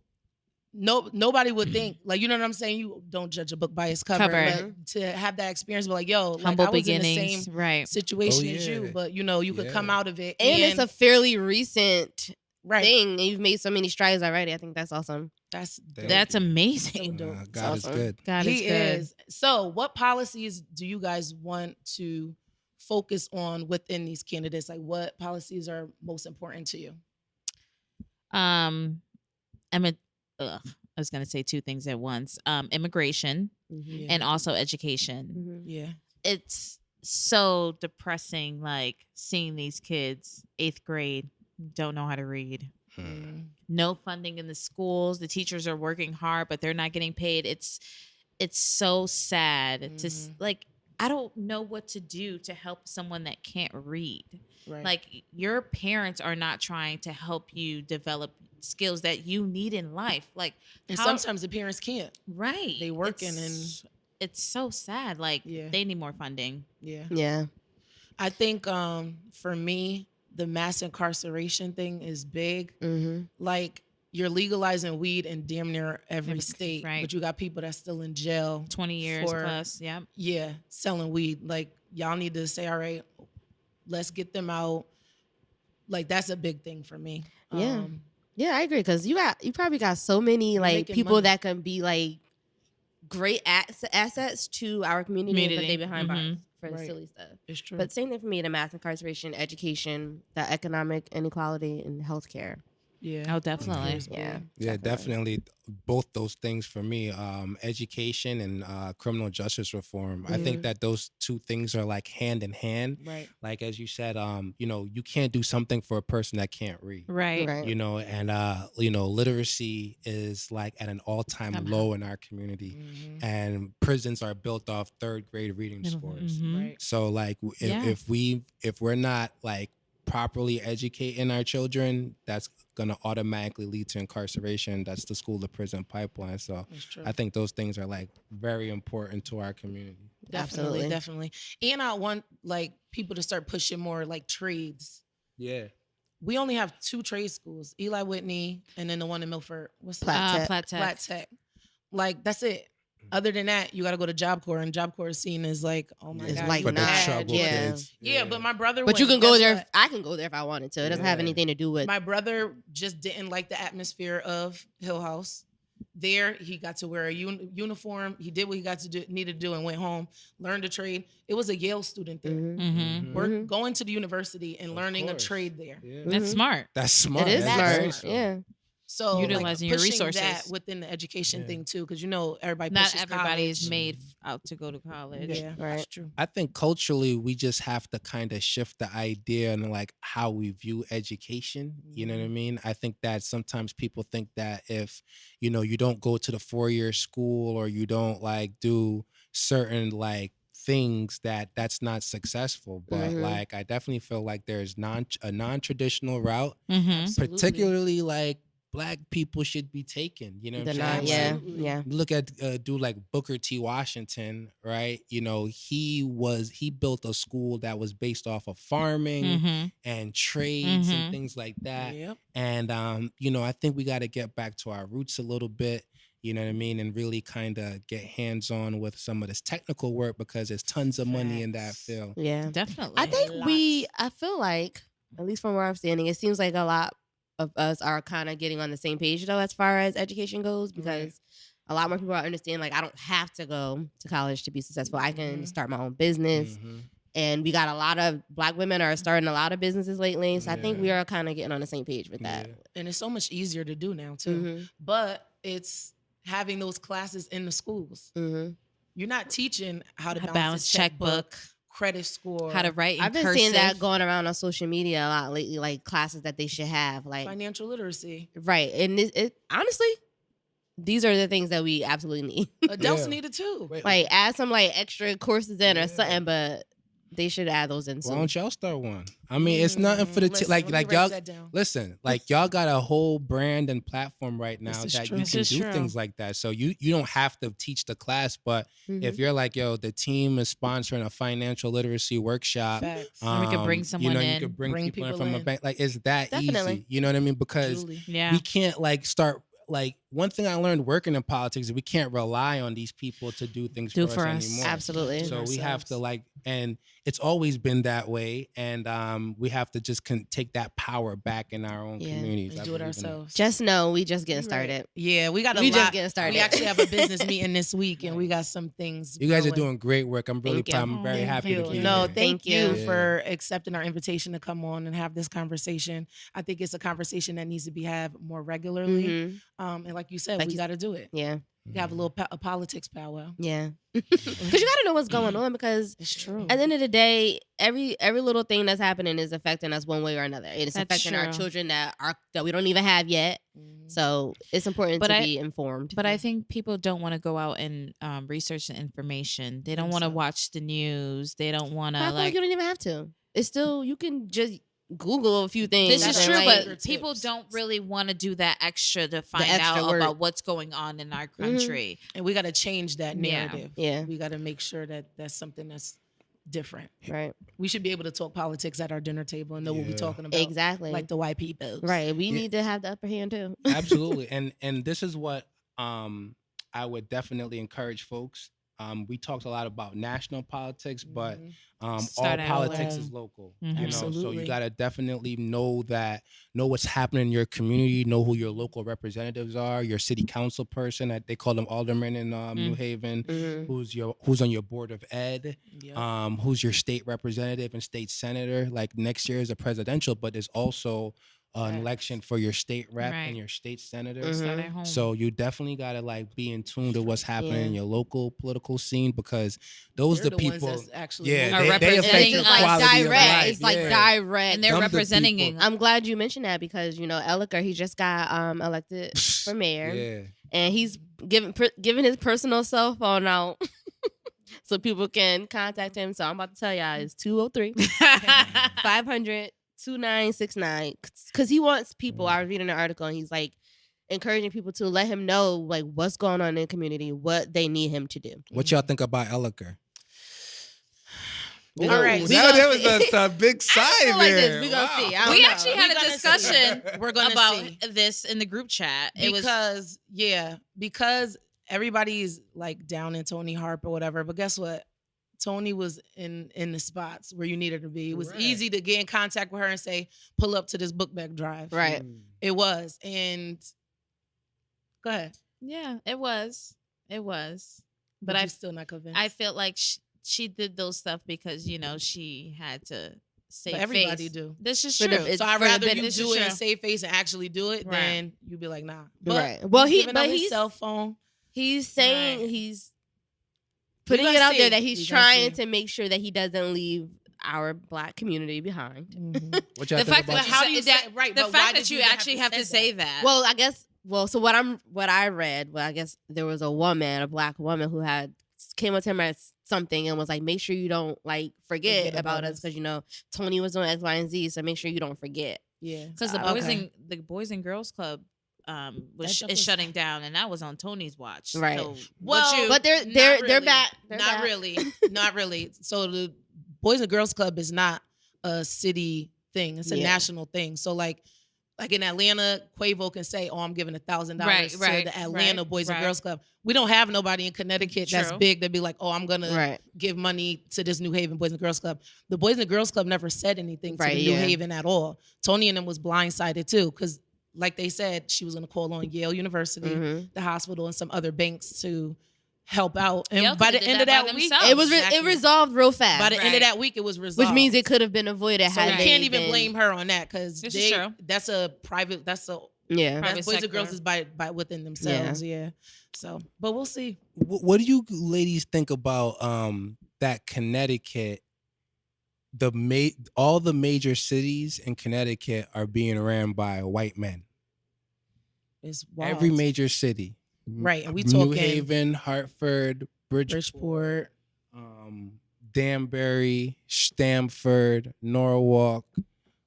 [SPEAKER 2] nobody would think, like, you know what I'm saying? You don't judge a book by its cover. But to have that experience, be like, yo, like,
[SPEAKER 3] Humble
[SPEAKER 2] I was in the
[SPEAKER 3] beginnings,
[SPEAKER 2] same
[SPEAKER 3] right?
[SPEAKER 2] situation
[SPEAKER 5] Oh,
[SPEAKER 2] as you,
[SPEAKER 5] yeah.
[SPEAKER 2] but you know, you could come out of it.
[SPEAKER 4] And it's a fairly recent
[SPEAKER 2] right.
[SPEAKER 4] thing. And you've made so many strides already. I think that's awesome.
[SPEAKER 2] That's dope.
[SPEAKER 3] That's amazing.
[SPEAKER 2] So dope.
[SPEAKER 5] God is
[SPEAKER 4] awesome.
[SPEAKER 5] good.
[SPEAKER 3] God
[SPEAKER 2] He
[SPEAKER 3] is good.
[SPEAKER 2] is. So, what policies do you guys want to focus on within these candidates? Like, what policies are most important to you?
[SPEAKER 3] I was going to say two things at once. Immigration
[SPEAKER 2] Yeah.
[SPEAKER 3] and also education.
[SPEAKER 2] Yeah.
[SPEAKER 3] It's so depressing, like seeing these kids, 8th grade, don't know how to read. No funding in the schools. The teachers are working hard, but they're not getting paid. It's so sad to like. I don't know what to do to help someone that can't read.
[SPEAKER 2] Right.
[SPEAKER 3] Like, your parents are not trying to help you develop skills that you need in life. Like,
[SPEAKER 2] and sometimes the parents can't.
[SPEAKER 3] right,
[SPEAKER 2] They working and
[SPEAKER 3] it's so sad. Like, they need more funding.
[SPEAKER 2] yeah.
[SPEAKER 4] Yeah.
[SPEAKER 2] I think for me, the mass incarceration thing is big. Like, you're legalizing weed in damn near every state,
[SPEAKER 3] right.
[SPEAKER 2] but you got people that's still in jail
[SPEAKER 3] 20 years plus.
[SPEAKER 2] Yeah, selling weed. Like, y'all need to say, all right, let's get them out. Like, that's a big thing for me.
[SPEAKER 4] Yeah. Yeah, I agree. Because you probably got so many like
[SPEAKER 2] making
[SPEAKER 4] people
[SPEAKER 2] money.
[SPEAKER 4] that can be like great assets to our community. But they behind bars for the
[SPEAKER 2] Right.
[SPEAKER 4] silly stuff.
[SPEAKER 2] It's true.
[SPEAKER 4] But same thing for me: the mass incarceration, education, the economic inequality, and healthcare.
[SPEAKER 2] yeah.
[SPEAKER 3] Oh, definitely.
[SPEAKER 4] Yeah.
[SPEAKER 5] Yeah, definitely. Both those things for me, education and criminal justice reform. I think that those two things are like hand in hand.
[SPEAKER 2] Right.
[SPEAKER 5] Like, as you said, you can't do something for a person that can't read.
[SPEAKER 3] Right.
[SPEAKER 4] Right.
[SPEAKER 5] And literacy is like at an all-time low in our community, and prisons are built off 3rd grade reading scores.
[SPEAKER 2] Right.
[SPEAKER 5] So like, if we're not like properly educating our children, that's going to automatically lead to incarceration. That's the school to prison pipeline. So I think those things are like very important to our community.
[SPEAKER 2] Definitely,
[SPEAKER 4] Absolutely.
[SPEAKER 2] definitely. And I want like people to start pushing more like trades.
[SPEAKER 5] Yeah.
[SPEAKER 2] We only have 2 trade schools, Eli Whitney and then the one in Milford. What's
[SPEAKER 4] Platt
[SPEAKER 2] that?
[SPEAKER 4] Tech.
[SPEAKER 2] Platt Tech. Like, that's it. Other than that, you got to go to Job Corps, and Job Corps is seen as like, oh my
[SPEAKER 4] It's
[SPEAKER 2] God.
[SPEAKER 4] like
[SPEAKER 2] you
[SPEAKER 5] For the
[SPEAKER 4] Nah,
[SPEAKER 5] trouble
[SPEAKER 4] yeah.
[SPEAKER 5] kids.
[SPEAKER 2] Yeah, but my brother
[SPEAKER 4] But you
[SPEAKER 2] went.
[SPEAKER 4] can go
[SPEAKER 2] Guess
[SPEAKER 4] there.
[SPEAKER 2] what?
[SPEAKER 4] I can go there if I wanted to. It doesn't have
[SPEAKER 5] Yeah.
[SPEAKER 4] anything to do with.
[SPEAKER 2] My brother just didn't like the atmosphere of Hill House. There, he got to wear a uniform. He did what he needed to do and went home, learned a trade. It was a Yale student there. We're going to the university and learning a
[SPEAKER 5] course.
[SPEAKER 2] trade there.
[SPEAKER 5] Yeah.
[SPEAKER 3] That's smart.
[SPEAKER 5] That's smart.
[SPEAKER 4] It is
[SPEAKER 5] That's very
[SPEAKER 4] smart. Yeah.
[SPEAKER 2] So
[SPEAKER 3] Utilizing your
[SPEAKER 2] pushing
[SPEAKER 3] resources.
[SPEAKER 2] that within the education thing too, because everybody
[SPEAKER 3] Not
[SPEAKER 2] pushes
[SPEAKER 3] everybody is
[SPEAKER 2] college.
[SPEAKER 3] made out to go to college.
[SPEAKER 2] Yeah,
[SPEAKER 4] Right.
[SPEAKER 2] that's true.
[SPEAKER 5] I think culturally we just have to kind of shift the idea and like how we view education. You know what I mean? I think that sometimes people think that if, you don't go to the 4-year school or you don't like do certain like things that's not successful. But like, I definitely feel like there's a non-traditional route, particularly like Black people should be taken. You know what I'm saying?
[SPEAKER 4] Yeah.
[SPEAKER 5] Look at dude like Booker T. Washington, right? He built a school that was based off of farming and trades and things like that.
[SPEAKER 2] Yep.
[SPEAKER 5] And I think we got to get back to our roots a little bit. You know what I mean? And really kind of get hands-on with some of this technical work, because there's tons of money in that field.
[SPEAKER 4] Yeah.
[SPEAKER 3] Definitely.
[SPEAKER 4] I think I feel like, at least from where I'm standing, it seems like a lot of us are kind of getting on the same page though, as far as education goes, because a lot more people understand, like, I don't have to go to college to be successful. I can start my own business. And we got a lot of Black women are starting a lot of businesses lately. So I think we are kind of getting on the same page with that.
[SPEAKER 2] And it's so much easier to do now too. But it's having those classes in the schools. You're not teaching how to balance a checkbook, credit score,
[SPEAKER 3] how to write in
[SPEAKER 4] I've been
[SPEAKER 3] cursive.
[SPEAKER 4] seeing that going around on social media a lot lately, like classes that they should have, like
[SPEAKER 2] financial literacy.
[SPEAKER 4] right. And it honestly, these are the things that we absolutely need.
[SPEAKER 2] Adults need it too.
[SPEAKER 4] Like add some like extra courses in or something, but they should add those in.
[SPEAKER 5] Why don't y'all start one? I mean, it's nothing for the
[SPEAKER 2] Listen,
[SPEAKER 5] like
[SPEAKER 2] let me write
[SPEAKER 5] y'all
[SPEAKER 2] that down.
[SPEAKER 5] listen, like y'all got a whole brand and platform right now
[SPEAKER 2] This is
[SPEAKER 5] that
[SPEAKER 2] true.
[SPEAKER 5] you
[SPEAKER 2] This
[SPEAKER 5] can
[SPEAKER 2] is
[SPEAKER 5] do
[SPEAKER 2] true.
[SPEAKER 5] things like that. So you don't have to teach the class, but if you're like, yo, the team is sponsoring a financial literacy workshop,
[SPEAKER 2] Facts.
[SPEAKER 3] And we could bring someone
[SPEAKER 5] you
[SPEAKER 3] in.
[SPEAKER 5] could bring people in
[SPEAKER 2] people
[SPEAKER 5] from a
[SPEAKER 2] in.
[SPEAKER 5] bank. Like, it's that
[SPEAKER 4] Definitely.
[SPEAKER 5] easy. You know what I mean? Because
[SPEAKER 2] Julie.
[SPEAKER 3] Yeah.
[SPEAKER 5] we can't like start like one thing I learned working in politics is we can't rely on these people to do things
[SPEAKER 3] Do
[SPEAKER 5] for
[SPEAKER 3] for
[SPEAKER 5] us
[SPEAKER 3] us.
[SPEAKER 5] anymore.
[SPEAKER 4] Absolutely.
[SPEAKER 5] So we have to
[SPEAKER 2] Ourselves.
[SPEAKER 5] and it's always been that way, and we have to just take that power back in our own
[SPEAKER 4] Yeah.
[SPEAKER 5] communities.
[SPEAKER 2] And
[SPEAKER 5] I
[SPEAKER 2] do it
[SPEAKER 5] believe in
[SPEAKER 2] ourselves.
[SPEAKER 4] Just know we just getting
[SPEAKER 2] You're right.
[SPEAKER 4] started.
[SPEAKER 2] Yeah, we got a
[SPEAKER 4] We
[SPEAKER 2] lot.
[SPEAKER 4] just getting started.
[SPEAKER 2] We actually have a business meeting this week, and we got some things.
[SPEAKER 5] You guys are
[SPEAKER 2] brewing.
[SPEAKER 5] doing great work. I'm really
[SPEAKER 4] Thank you.
[SPEAKER 5] proud. I'm very
[SPEAKER 2] Thank
[SPEAKER 5] happy
[SPEAKER 2] you.
[SPEAKER 5] to be
[SPEAKER 2] No,
[SPEAKER 5] here.
[SPEAKER 2] thank you
[SPEAKER 5] Yeah.
[SPEAKER 2] for accepting our invitation to come on and have this conversation. I think it's a conversation that needs to be had more regularly.
[SPEAKER 4] Mhm.
[SPEAKER 2] And like you said,
[SPEAKER 4] Like
[SPEAKER 2] we
[SPEAKER 4] you-
[SPEAKER 2] got to do it.
[SPEAKER 4] Yeah.
[SPEAKER 2] You have a little a politics powwow.
[SPEAKER 4] Yeah. Because you got to know what's going on, because
[SPEAKER 2] It's true.
[SPEAKER 4] at the end of the day, every little thing that's happening is affecting us one way or another. It's
[SPEAKER 3] That's
[SPEAKER 4] affecting our
[SPEAKER 3] true.
[SPEAKER 4] children that we don't even have yet.
[SPEAKER 2] Mhm.
[SPEAKER 4] So it's important
[SPEAKER 3] But
[SPEAKER 4] to
[SPEAKER 3] I-
[SPEAKER 4] be informed.
[SPEAKER 3] But I think people don't want to go out and research the information. They don't want to
[SPEAKER 2] so.
[SPEAKER 3] watch the news. They don't want
[SPEAKER 4] But I
[SPEAKER 3] to
[SPEAKER 4] feel like you don't even have to. It's still, you can just Google a few things.
[SPEAKER 3] This is
[SPEAKER 4] and,
[SPEAKER 3] true,
[SPEAKER 4] like,
[SPEAKER 3] but people
[SPEAKER 2] tips.
[SPEAKER 3] don't really want to do that extra to find
[SPEAKER 4] extra
[SPEAKER 3] out
[SPEAKER 4] work.
[SPEAKER 3] about what's going on in our country.
[SPEAKER 2] And we got to change that
[SPEAKER 3] Yeah.
[SPEAKER 2] narrative.
[SPEAKER 4] Yeah.
[SPEAKER 2] We got to make sure that that's something that's different.
[SPEAKER 4] right.
[SPEAKER 2] We should be able to talk politics at our dinner table and know what we're
[SPEAKER 5] Yeah.
[SPEAKER 2] talking about.
[SPEAKER 4] Exactly.
[SPEAKER 2] Like the white people.
[SPEAKER 4] Right. We
[SPEAKER 5] Yeah.
[SPEAKER 4] need to have the upper hand too.
[SPEAKER 5] Absolutely. And this is what I would definitely encourage folks. We talked a lot about national politics, but
[SPEAKER 2] Mhm.
[SPEAKER 5] all
[SPEAKER 3] Start at
[SPEAKER 5] politics
[SPEAKER 2] home.
[SPEAKER 5] is local.
[SPEAKER 3] Mhm.
[SPEAKER 5] You know, so
[SPEAKER 2] Absolutely.
[SPEAKER 5] you gotta definitely know what's happening in your community, know who your local representatives are, your city council person. They call them aldermen in New Haven.
[SPEAKER 4] Mhm.
[SPEAKER 5] Who's on your board of ed?
[SPEAKER 2] Yeah.
[SPEAKER 5] Who's your state representative and state senator? Like next year is a presidential, but there's also an
[SPEAKER 2] Facts.
[SPEAKER 5] election for your state rep
[SPEAKER 3] Right.
[SPEAKER 5] and your state senator.
[SPEAKER 4] Mhm.
[SPEAKER 3] Start at home.
[SPEAKER 5] So you definitely gotta be in tune to what's happening in
[SPEAKER 4] Yeah.
[SPEAKER 5] your local political scene, because those
[SPEAKER 2] They're
[SPEAKER 5] are the
[SPEAKER 2] ones
[SPEAKER 5] people.
[SPEAKER 2] that's actually
[SPEAKER 5] Yeah,
[SPEAKER 3] Are
[SPEAKER 5] they
[SPEAKER 3] representing
[SPEAKER 5] affect your
[SPEAKER 3] us.
[SPEAKER 5] quality of
[SPEAKER 4] direct.
[SPEAKER 5] life.
[SPEAKER 4] It's like
[SPEAKER 5] Yeah.
[SPEAKER 4] direct.
[SPEAKER 3] and they're
[SPEAKER 5] Them the
[SPEAKER 3] representing.
[SPEAKER 5] people.
[SPEAKER 4] I'm glad you mentioned that, because Elliker, he just got elected for mayor,
[SPEAKER 5] Yeah.
[SPEAKER 4] and he's giving his personal cell phone out so people can contact him. So I'm about to tell y'all, it's 203 500 2969, because he wants people. I was reading an article, and he's like encouraging people to let him know like what's going on in the community, what they need him to do.
[SPEAKER 5] What y'all think about Elliker?
[SPEAKER 2] All right,
[SPEAKER 4] we
[SPEAKER 5] That,
[SPEAKER 4] gonna
[SPEAKER 5] that was
[SPEAKER 4] see.
[SPEAKER 5] a big
[SPEAKER 4] I
[SPEAKER 5] sigh
[SPEAKER 4] feel like
[SPEAKER 5] there.
[SPEAKER 4] this. We gonna see. I don't
[SPEAKER 3] we
[SPEAKER 4] know.
[SPEAKER 3] actually had
[SPEAKER 2] We're
[SPEAKER 3] a
[SPEAKER 2] gonna
[SPEAKER 3] discussion
[SPEAKER 2] We're gonna
[SPEAKER 3] about
[SPEAKER 2] see.
[SPEAKER 3] this in the group chat. It was
[SPEAKER 2] because everybody's like down in Tony Harp or whatever. But guess what? Tony was in the spots where you needed to be. It was
[SPEAKER 5] Right.
[SPEAKER 2] easy to get in contact with her and say, pull up to this book bag drive.
[SPEAKER 4] Right.
[SPEAKER 2] It was. And go ahead.
[SPEAKER 3] yeah, it was.
[SPEAKER 2] But
[SPEAKER 3] But
[SPEAKER 2] I'm
[SPEAKER 3] I
[SPEAKER 2] still not convinced.
[SPEAKER 3] I felt like she did those stuff because she had to save
[SPEAKER 2] But everybody
[SPEAKER 3] face.
[SPEAKER 2] do.
[SPEAKER 3] This is
[SPEAKER 4] For
[SPEAKER 3] true.
[SPEAKER 4] the-
[SPEAKER 2] So I'd
[SPEAKER 4] for the
[SPEAKER 2] rather you
[SPEAKER 4] benefit-
[SPEAKER 2] do it and
[SPEAKER 3] Sure.
[SPEAKER 2] save face and actually do it
[SPEAKER 3] Right.
[SPEAKER 2] than you be like, nah. But
[SPEAKER 4] Right. Well,
[SPEAKER 2] giving up his
[SPEAKER 4] he's
[SPEAKER 2] cell phone.
[SPEAKER 4] He's saying
[SPEAKER 3] Right.
[SPEAKER 4] he's
[SPEAKER 2] We
[SPEAKER 4] putting
[SPEAKER 2] gonna
[SPEAKER 4] it out
[SPEAKER 2] see.
[SPEAKER 4] there that he's
[SPEAKER 2] We gonna
[SPEAKER 4] trying
[SPEAKER 2] see.
[SPEAKER 4] to make sure that he doesn't leave our Black community behind.
[SPEAKER 5] What y'all
[SPEAKER 3] the
[SPEAKER 5] think
[SPEAKER 3] fact
[SPEAKER 5] about
[SPEAKER 3] that
[SPEAKER 2] How
[SPEAKER 3] you
[SPEAKER 2] do you
[SPEAKER 3] say
[SPEAKER 2] say-
[SPEAKER 3] that,
[SPEAKER 2] right,
[SPEAKER 3] the
[SPEAKER 2] but why
[SPEAKER 3] fact
[SPEAKER 2] did
[SPEAKER 3] that
[SPEAKER 2] you
[SPEAKER 3] you
[SPEAKER 2] even
[SPEAKER 3] actually have to say that.
[SPEAKER 4] Well, I guess. Well, so what I read. Well, I guess there was a Black woman who had came up to him as something and was like, make sure you don't like forget about us, because Tony was doing X, Y, and Z. So make sure you don't forget.
[SPEAKER 2] Yeah.
[SPEAKER 3] because the Boys and Girls Club
[SPEAKER 2] That
[SPEAKER 3] is
[SPEAKER 2] was-
[SPEAKER 3] shutting down, and that was on Tony's watch.
[SPEAKER 4] Right.
[SPEAKER 3] So,
[SPEAKER 2] Well,
[SPEAKER 4] But they're
[SPEAKER 2] Not really.
[SPEAKER 4] back. They're
[SPEAKER 2] Not
[SPEAKER 4] back.
[SPEAKER 2] really. Not really. So the Boys and Girls Club is not a city thing. It's a
[SPEAKER 4] Yeah.
[SPEAKER 2] national thing. So like in Atlanta, Quavo can say, "Oh, I'm giving $1,000
[SPEAKER 3] Right,
[SPEAKER 2] to
[SPEAKER 3] right,
[SPEAKER 2] the Atlanta
[SPEAKER 3] right,
[SPEAKER 2] Boys and
[SPEAKER 3] right.
[SPEAKER 2] Girls Club." We don't have nobody in Connecticut that's
[SPEAKER 3] True.
[SPEAKER 2] big that be like, "Oh, I'm gonna
[SPEAKER 4] Right.
[SPEAKER 2] give money to this New Haven Boys and Girls Club." The Boys and Girls Club never said anything to
[SPEAKER 4] Right,
[SPEAKER 2] the New
[SPEAKER 4] yeah.
[SPEAKER 2] Haven at all. Tony and them was blindsided too, because like they said, she was gonna call on Yale University,
[SPEAKER 4] Mhm.
[SPEAKER 2] the hospital, and some other banks to help out. And
[SPEAKER 3] Yale
[SPEAKER 2] by the
[SPEAKER 3] could've did
[SPEAKER 2] end of
[SPEAKER 3] that by
[SPEAKER 2] that week,
[SPEAKER 3] themselves.
[SPEAKER 4] It was it
[SPEAKER 2] Exactly.
[SPEAKER 4] resolved real fast.
[SPEAKER 2] By the end of
[SPEAKER 3] Right.
[SPEAKER 2] that week, it was resolved.
[SPEAKER 4] which means it could have been avoided
[SPEAKER 2] So
[SPEAKER 4] had
[SPEAKER 2] you
[SPEAKER 4] they
[SPEAKER 2] can't even
[SPEAKER 4] been-
[SPEAKER 2] blame her on that, because
[SPEAKER 3] This is true.
[SPEAKER 2] that's a private. That's a
[SPEAKER 4] Yeah.
[SPEAKER 3] Private
[SPEAKER 2] that's Boys and
[SPEAKER 3] sector.
[SPEAKER 2] Girls is by within themselves. Yeah. So, but we'll see.
[SPEAKER 5] What do you ladies think about that Connecticut? All the major cities in Connecticut are being ran by white men.
[SPEAKER 2] It's wild.
[SPEAKER 5] Every major city,
[SPEAKER 2] Right, and we
[SPEAKER 5] New
[SPEAKER 2] talking
[SPEAKER 5] Haven, Hartford, Bridgeport,
[SPEAKER 2] Bridgeport.
[SPEAKER 5] Danbury, Stamford, Norwalk,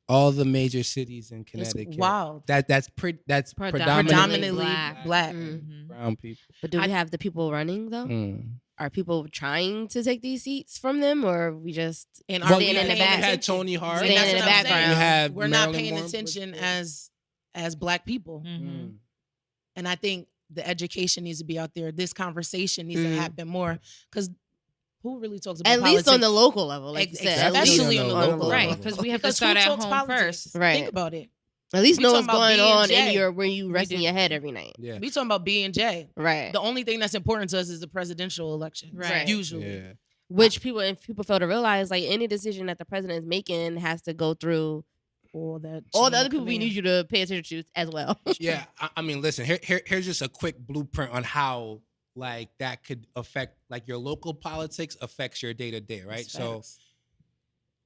[SPEAKER 5] all the major cities in
[SPEAKER 2] It's
[SPEAKER 5] Connecticut.
[SPEAKER 2] wild.
[SPEAKER 5] That's
[SPEAKER 3] Predominantly
[SPEAKER 5] predominantly
[SPEAKER 2] Black.
[SPEAKER 3] Mhm.
[SPEAKER 5] brown people.
[SPEAKER 4] But do we have the people running though?
[SPEAKER 5] Mm.
[SPEAKER 4] Are people trying to take these seats from them, or are we just
[SPEAKER 2] And
[SPEAKER 5] Well,
[SPEAKER 2] are we
[SPEAKER 4] Standing in the
[SPEAKER 2] paying
[SPEAKER 4] back.
[SPEAKER 5] You had
[SPEAKER 2] attention?
[SPEAKER 5] Tony Hart.
[SPEAKER 2] And
[SPEAKER 4] Standing
[SPEAKER 2] that's
[SPEAKER 4] in
[SPEAKER 2] what
[SPEAKER 4] the
[SPEAKER 2] I'm saying.
[SPEAKER 4] background.
[SPEAKER 5] You had
[SPEAKER 2] We're not
[SPEAKER 5] Marilyn
[SPEAKER 2] paying
[SPEAKER 5] Monroe.
[SPEAKER 2] attention as Black people.
[SPEAKER 5] Mm.
[SPEAKER 2] And I think the education needs to be out there. This conversation needs to happen more because who really talks about
[SPEAKER 4] At
[SPEAKER 2] politics?
[SPEAKER 4] least on the local level, like you said.
[SPEAKER 2] Especially on the local level.
[SPEAKER 3] Right, because we have to start
[SPEAKER 2] who
[SPEAKER 3] at
[SPEAKER 2] talks
[SPEAKER 3] home
[SPEAKER 2] politics?
[SPEAKER 3] first.
[SPEAKER 4] Right.
[SPEAKER 2] Think about it.
[SPEAKER 4] At least
[SPEAKER 2] We
[SPEAKER 4] know
[SPEAKER 2] talking
[SPEAKER 4] what's
[SPEAKER 2] about
[SPEAKER 4] going on
[SPEAKER 2] B&J.
[SPEAKER 4] where you resting your head every night.
[SPEAKER 5] Yeah.
[SPEAKER 2] We talking about B&J.
[SPEAKER 4] Right.
[SPEAKER 2] The only thing that's important to us is the presidential election.
[SPEAKER 3] Right.
[SPEAKER 2] Usually.
[SPEAKER 5] Yeah.
[SPEAKER 4] Which people fail to realize, like any decision that the president is making has to go through
[SPEAKER 2] All the
[SPEAKER 4] other people we need you to pay attention to as well.
[SPEAKER 5] Yeah, I mean, listen. Here's just a quick blueprint on how like that could affect like your local politics affects your day to day, right? So,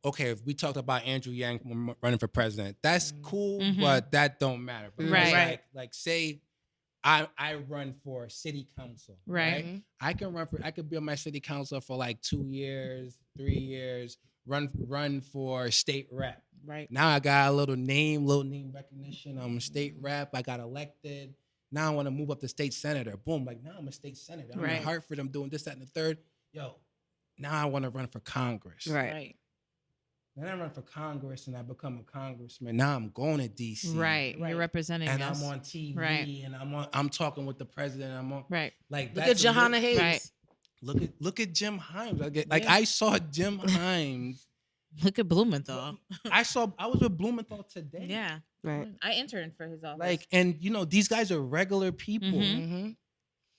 [SPEAKER 5] okay, if we talked about Andrew Yang running for president, that's cool, but that don't matter. Because,
[SPEAKER 3] Right.
[SPEAKER 5] Like say I run for city council,
[SPEAKER 3] Right.
[SPEAKER 5] I could be on my city council for like 2 years, 3 years, run for state rep.
[SPEAKER 2] Right.
[SPEAKER 5] Now I got a little name recognition. I'm a state rep. I got elected. Now I want to move up to state senator. Boom. Like now I'm a state senator. I'm in Hartford. I'm doing this, that, and the third. Yo, now I want to run for Congress.
[SPEAKER 2] Right.
[SPEAKER 5] Then I run for Congress and I become a congressman. Now I'm going to DC.
[SPEAKER 3] Right. You're representing
[SPEAKER 5] And
[SPEAKER 3] us.
[SPEAKER 5] I'm on TV
[SPEAKER 3] Right.
[SPEAKER 5] and I'm talking with the president. I'm on
[SPEAKER 3] Right.
[SPEAKER 5] like
[SPEAKER 2] Look at Johanna Hayes.
[SPEAKER 3] Right.
[SPEAKER 5] Look at Jim Himes. I saw Jim Himes.
[SPEAKER 3] Look at Blumenthal.
[SPEAKER 5] I was with Blumenthal today.
[SPEAKER 3] Yeah.
[SPEAKER 4] Right.
[SPEAKER 3] I interned for his office.
[SPEAKER 5] Like, and you know, these guys are regular people.
[SPEAKER 2] Mm-hmm.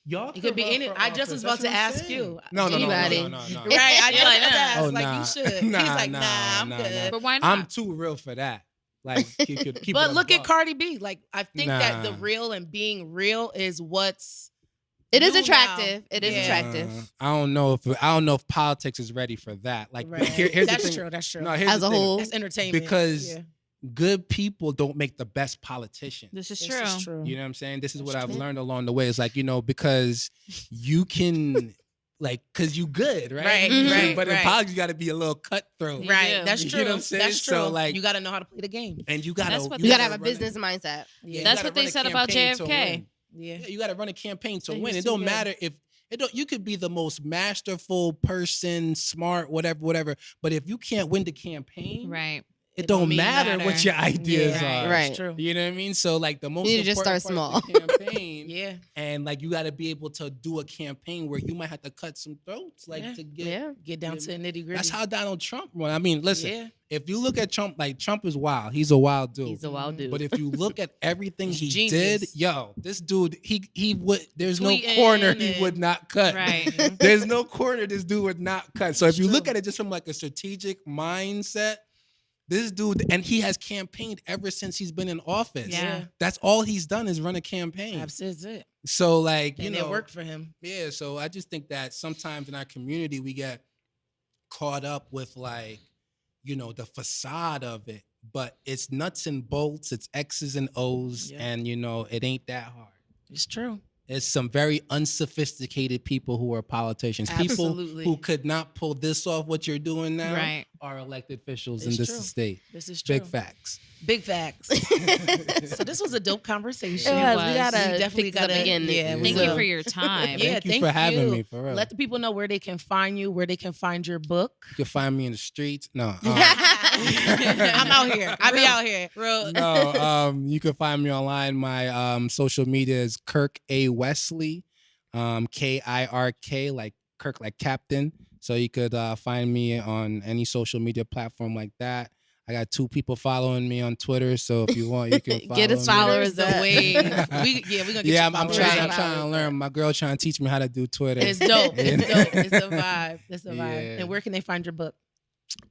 [SPEAKER 5] Y'all
[SPEAKER 2] It could be
[SPEAKER 5] run
[SPEAKER 2] any.
[SPEAKER 5] for
[SPEAKER 2] I just was about
[SPEAKER 5] office.
[SPEAKER 2] to
[SPEAKER 5] That's what I'm
[SPEAKER 2] ask
[SPEAKER 5] saying.
[SPEAKER 2] you.
[SPEAKER 5] No.
[SPEAKER 2] Anybody.
[SPEAKER 5] No.
[SPEAKER 2] Right. I just
[SPEAKER 3] like,
[SPEAKER 2] was to ask.
[SPEAKER 5] Oh,
[SPEAKER 2] Like
[SPEAKER 5] nah.
[SPEAKER 2] you should.
[SPEAKER 5] Nah,
[SPEAKER 2] He's like,
[SPEAKER 5] nah,
[SPEAKER 2] I'm
[SPEAKER 5] nah,
[SPEAKER 2] good.
[SPEAKER 3] but why not?
[SPEAKER 5] I'm too real for that. Like, keep
[SPEAKER 2] But
[SPEAKER 5] it
[SPEAKER 2] look at
[SPEAKER 5] above.
[SPEAKER 2] Cardi B. Like I think that the
[SPEAKER 5] Nah.
[SPEAKER 2] real and being real is what's.
[SPEAKER 4] It is
[SPEAKER 2] new
[SPEAKER 4] attractive.
[SPEAKER 2] now.
[SPEAKER 4] It is
[SPEAKER 2] Yeah.
[SPEAKER 4] attractive.
[SPEAKER 5] I don't know if politics is ready for that. Like,
[SPEAKER 2] Right.
[SPEAKER 5] here's
[SPEAKER 2] That's
[SPEAKER 5] the thing.
[SPEAKER 2] true. That's true.
[SPEAKER 5] No, here's
[SPEAKER 4] As
[SPEAKER 5] the
[SPEAKER 4] a
[SPEAKER 5] thing.
[SPEAKER 4] whole.
[SPEAKER 2] That's entertainment.
[SPEAKER 5] Because
[SPEAKER 2] Yeah.
[SPEAKER 5] good people don't make the best politicians.
[SPEAKER 3] This is
[SPEAKER 2] This
[SPEAKER 3] true.
[SPEAKER 2] is true.
[SPEAKER 5] You know what I'm saying? This is what
[SPEAKER 2] That's
[SPEAKER 5] I've
[SPEAKER 2] true.
[SPEAKER 5] learned along the way. It's like, you know, because you can, like, because you good, right?
[SPEAKER 2] Right,
[SPEAKER 4] right,
[SPEAKER 5] But in
[SPEAKER 2] right.
[SPEAKER 5] politics, you got to be a little cutthroat.
[SPEAKER 2] Right.
[SPEAKER 3] do.
[SPEAKER 2] That's
[SPEAKER 5] You
[SPEAKER 2] true.
[SPEAKER 5] know what I'm saying?
[SPEAKER 2] That's true.
[SPEAKER 5] So, like-
[SPEAKER 2] you got to know how to play the game.
[SPEAKER 5] And you got
[SPEAKER 3] That's
[SPEAKER 5] to.
[SPEAKER 3] what
[SPEAKER 4] You gotta have a
[SPEAKER 5] run
[SPEAKER 4] business mindset.
[SPEAKER 2] Yeah.
[SPEAKER 5] you
[SPEAKER 3] That's
[SPEAKER 5] gotta
[SPEAKER 3] what they
[SPEAKER 5] run a
[SPEAKER 3] said about
[SPEAKER 5] campaign to
[SPEAKER 3] JFK.
[SPEAKER 5] win.
[SPEAKER 2] Yeah.
[SPEAKER 5] Yeah, you got to run a campaign to
[SPEAKER 2] They
[SPEAKER 5] win.
[SPEAKER 2] used
[SPEAKER 5] It
[SPEAKER 2] to
[SPEAKER 5] don't
[SPEAKER 2] good.
[SPEAKER 5] matter if you could be the most masterful person, smart, whatever. But if you can't win the campaign,
[SPEAKER 3] Right.
[SPEAKER 5] it don't
[SPEAKER 2] mean
[SPEAKER 5] matter
[SPEAKER 3] matter.
[SPEAKER 5] what your ideas
[SPEAKER 3] Yeah.
[SPEAKER 5] are.
[SPEAKER 4] Right.
[SPEAKER 2] It's true.
[SPEAKER 5] You know what I mean? So like the most
[SPEAKER 4] You need to just
[SPEAKER 5] important
[SPEAKER 4] start
[SPEAKER 5] part of the campaign,
[SPEAKER 2] Yeah.
[SPEAKER 5] and like you got to be able to do a campaign where you might have to cut some throats, like
[SPEAKER 2] Yeah.
[SPEAKER 5] to get.
[SPEAKER 4] Yeah.
[SPEAKER 2] Get down to the nitty gritty.
[SPEAKER 5] That's how Donald Trump won. I mean, listen,
[SPEAKER 2] Yeah.
[SPEAKER 5] if you look at Trump, like Trump is wild. He's a wild dude.
[SPEAKER 4] He's a wild dude.
[SPEAKER 5] But if you look at everything
[SPEAKER 2] He's
[SPEAKER 5] he
[SPEAKER 2] genius.
[SPEAKER 5] did, yo, this dude, he would. There's no
[SPEAKER 2] Tweeting
[SPEAKER 5] corner he
[SPEAKER 2] and-
[SPEAKER 5] would not cut.
[SPEAKER 3] Right.
[SPEAKER 5] There's no corner this dude would not cut. So if
[SPEAKER 2] It's
[SPEAKER 5] you look
[SPEAKER 2] true.
[SPEAKER 5] at it just from like a strategic mindset, this dude, and he has campaigned ever since he's been in office.
[SPEAKER 3] Yeah.
[SPEAKER 5] That's all he's done is run a campaign.
[SPEAKER 2] That's it.
[SPEAKER 5] So like, you
[SPEAKER 2] And
[SPEAKER 5] know,
[SPEAKER 2] it worked for him.
[SPEAKER 5] yeah. So I just think that sometimes in our community we get caught up with like, you know, the facade of it, but it's nuts and bolts, it's X's and O's,
[SPEAKER 2] Yeah.
[SPEAKER 5] and you know, it ain't that hard.
[SPEAKER 2] It's true.
[SPEAKER 5] It's some very unsophisticated people who are politicians.
[SPEAKER 2] Absolutely.
[SPEAKER 5] People who could not pull this off, what you're doing now,
[SPEAKER 3] Right.
[SPEAKER 5] are elected officials
[SPEAKER 2] It's
[SPEAKER 5] in this
[SPEAKER 2] true.
[SPEAKER 5] state.
[SPEAKER 2] This is true.
[SPEAKER 5] Big facts.
[SPEAKER 2] Big facts. So this was a dope conversation.
[SPEAKER 4] It was.
[SPEAKER 3] was.
[SPEAKER 4] We gotta
[SPEAKER 2] We definitely
[SPEAKER 4] pick this up
[SPEAKER 2] gotta-
[SPEAKER 4] again.
[SPEAKER 2] yeah,
[SPEAKER 3] Thank
[SPEAKER 2] So-
[SPEAKER 3] you for your time.
[SPEAKER 2] Yeah,
[SPEAKER 5] Thank you for having me, for real.
[SPEAKER 2] Let the people know where they can find you, where they can find your book.
[SPEAKER 5] You can find me in the streets. No.
[SPEAKER 2] I'm out here. I be out here. Real.
[SPEAKER 5] No, you can find me online. My social media is Kirk A Wesley, Kirk, like Kirk, like Captain. So you could find me on any social media platform like that. I got 2 people following me on Twitter, so if you want, you can follow
[SPEAKER 4] Get his
[SPEAKER 5] me.
[SPEAKER 4] followers
[SPEAKER 2] the
[SPEAKER 4] up.
[SPEAKER 2] wave. We're gonna get
[SPEAKER 5] Yeah,
[SPEAKER 2] you
[SPEAKER 5] I'm
[SPEAKER 2] followers
[SPEAKER 5] trying.
[SPEAKER 2] up.
[SPEAKER 5] I'm trying to learn. My girl trying to teach me how to do Twitter.
[SPEAKER 2] It's dope. It's
[SPEAKER 5] Yeah.
[SPEAKER 2] dope. It's a vibe. It's a vibe.
[SPEAKER 5] Yeah.
[SPEAKER 2] And where can they find your book?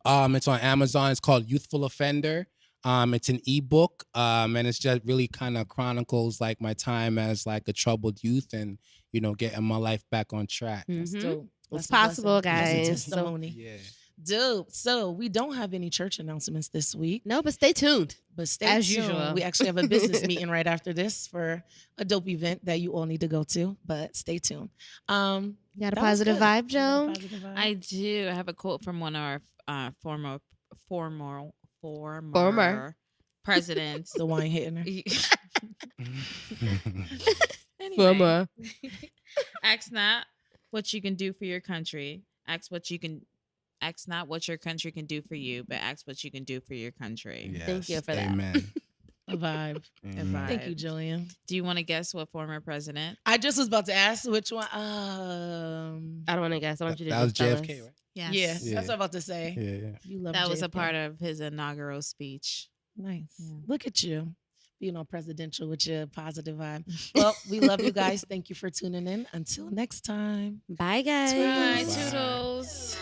[SPEAKER 5] It's on Amazon. It's called Youthful Offender. It's an ebook, and it's just really kind of chronicles like my time as like a troubled youth, and you know, getting my life back on track.
[SPEAKER 2] That's
[SPEAKER 4] Mhm.
[SPEAKER 2] dope.
[SPEAKER 4] It's
[SPEAKER 2] That's a
[SPEAKER 4] possible,
[SPEAKER 2] blessing. That's a
[SPEAKER 4] guys. So-
[SPEAKER 2] testimony.
[SPEAKER 5] Yeah.
[SPEAKER 2] Dope. So we don't have any church announcements this week,
[SPEAKER 4] No, but stay tuned.
[SPEAKER 2] but stay
[SPEAKER 4] As
[SPEAKER 2] tuned.
[SPEAKER 4] usual.
[SPEAKER 2] We actually have a business meeting right after this for a dope event that you all need to go to. But stay tuned.
[SPEAKER 4] You got a
[SPEAKER 2] That was
[SPEAKER 4] positive
[SPEAKER 2] good.
[SPEAKER 4] vibe,
[SPEAKER 2] You got a
[SPEAKER 4] Joe?
[SPEAKER 2] positive vibe?
[SPEAKER 3] I do. I have a quote from one of our former presidents.
[SPEAKER 2] the wine hitting her.
[SPEAKER 3] Anyway, ask not what you can do for your country. Ask not what your country can do for you, but ask what you can do for your country.
[SPEAKER 4] Thank you for that.
[SPEAKER 5] Amen.
[SPEAKER 2] A vibe. Thank you, Jillian.
[SPEAKER 3] Do you want to guess what former president?
[SPEAKER 2] I just was about to ask which one.
[SPEAKER 4] I don't want to guess. I want you to
[SPEAKER 5] That was
[SPEAKER 4] just tell
[SPEAKER 5] JFK,
[SPEAKER 4] us.
[SPEAKER 5] right?
[SPEAKER 3] Yes.
[SPEAKER 2] Yeah, that's what I'm about to say.
[SPEAKER 5] Yeah.
[SPEAKER 2] You love
[SPEAKER 3] That was a
[SPEAKER 2] JFK.
[SPEAKER 3] part of his inaugural speech.
[SPEAKER 2] Nice.
[SPEAKER 3] Yeah.
[SPEAKER 2] Look at you. Being all presidential with your positive vibe. Well, we love you guys. Thank you for tuning in. Until next time.
[SPEAKER 4] Bye, guys.
[SPEAKER 3] Bye,
[SPEAKER 5] Bye.
[SPEAKER 3] toodles.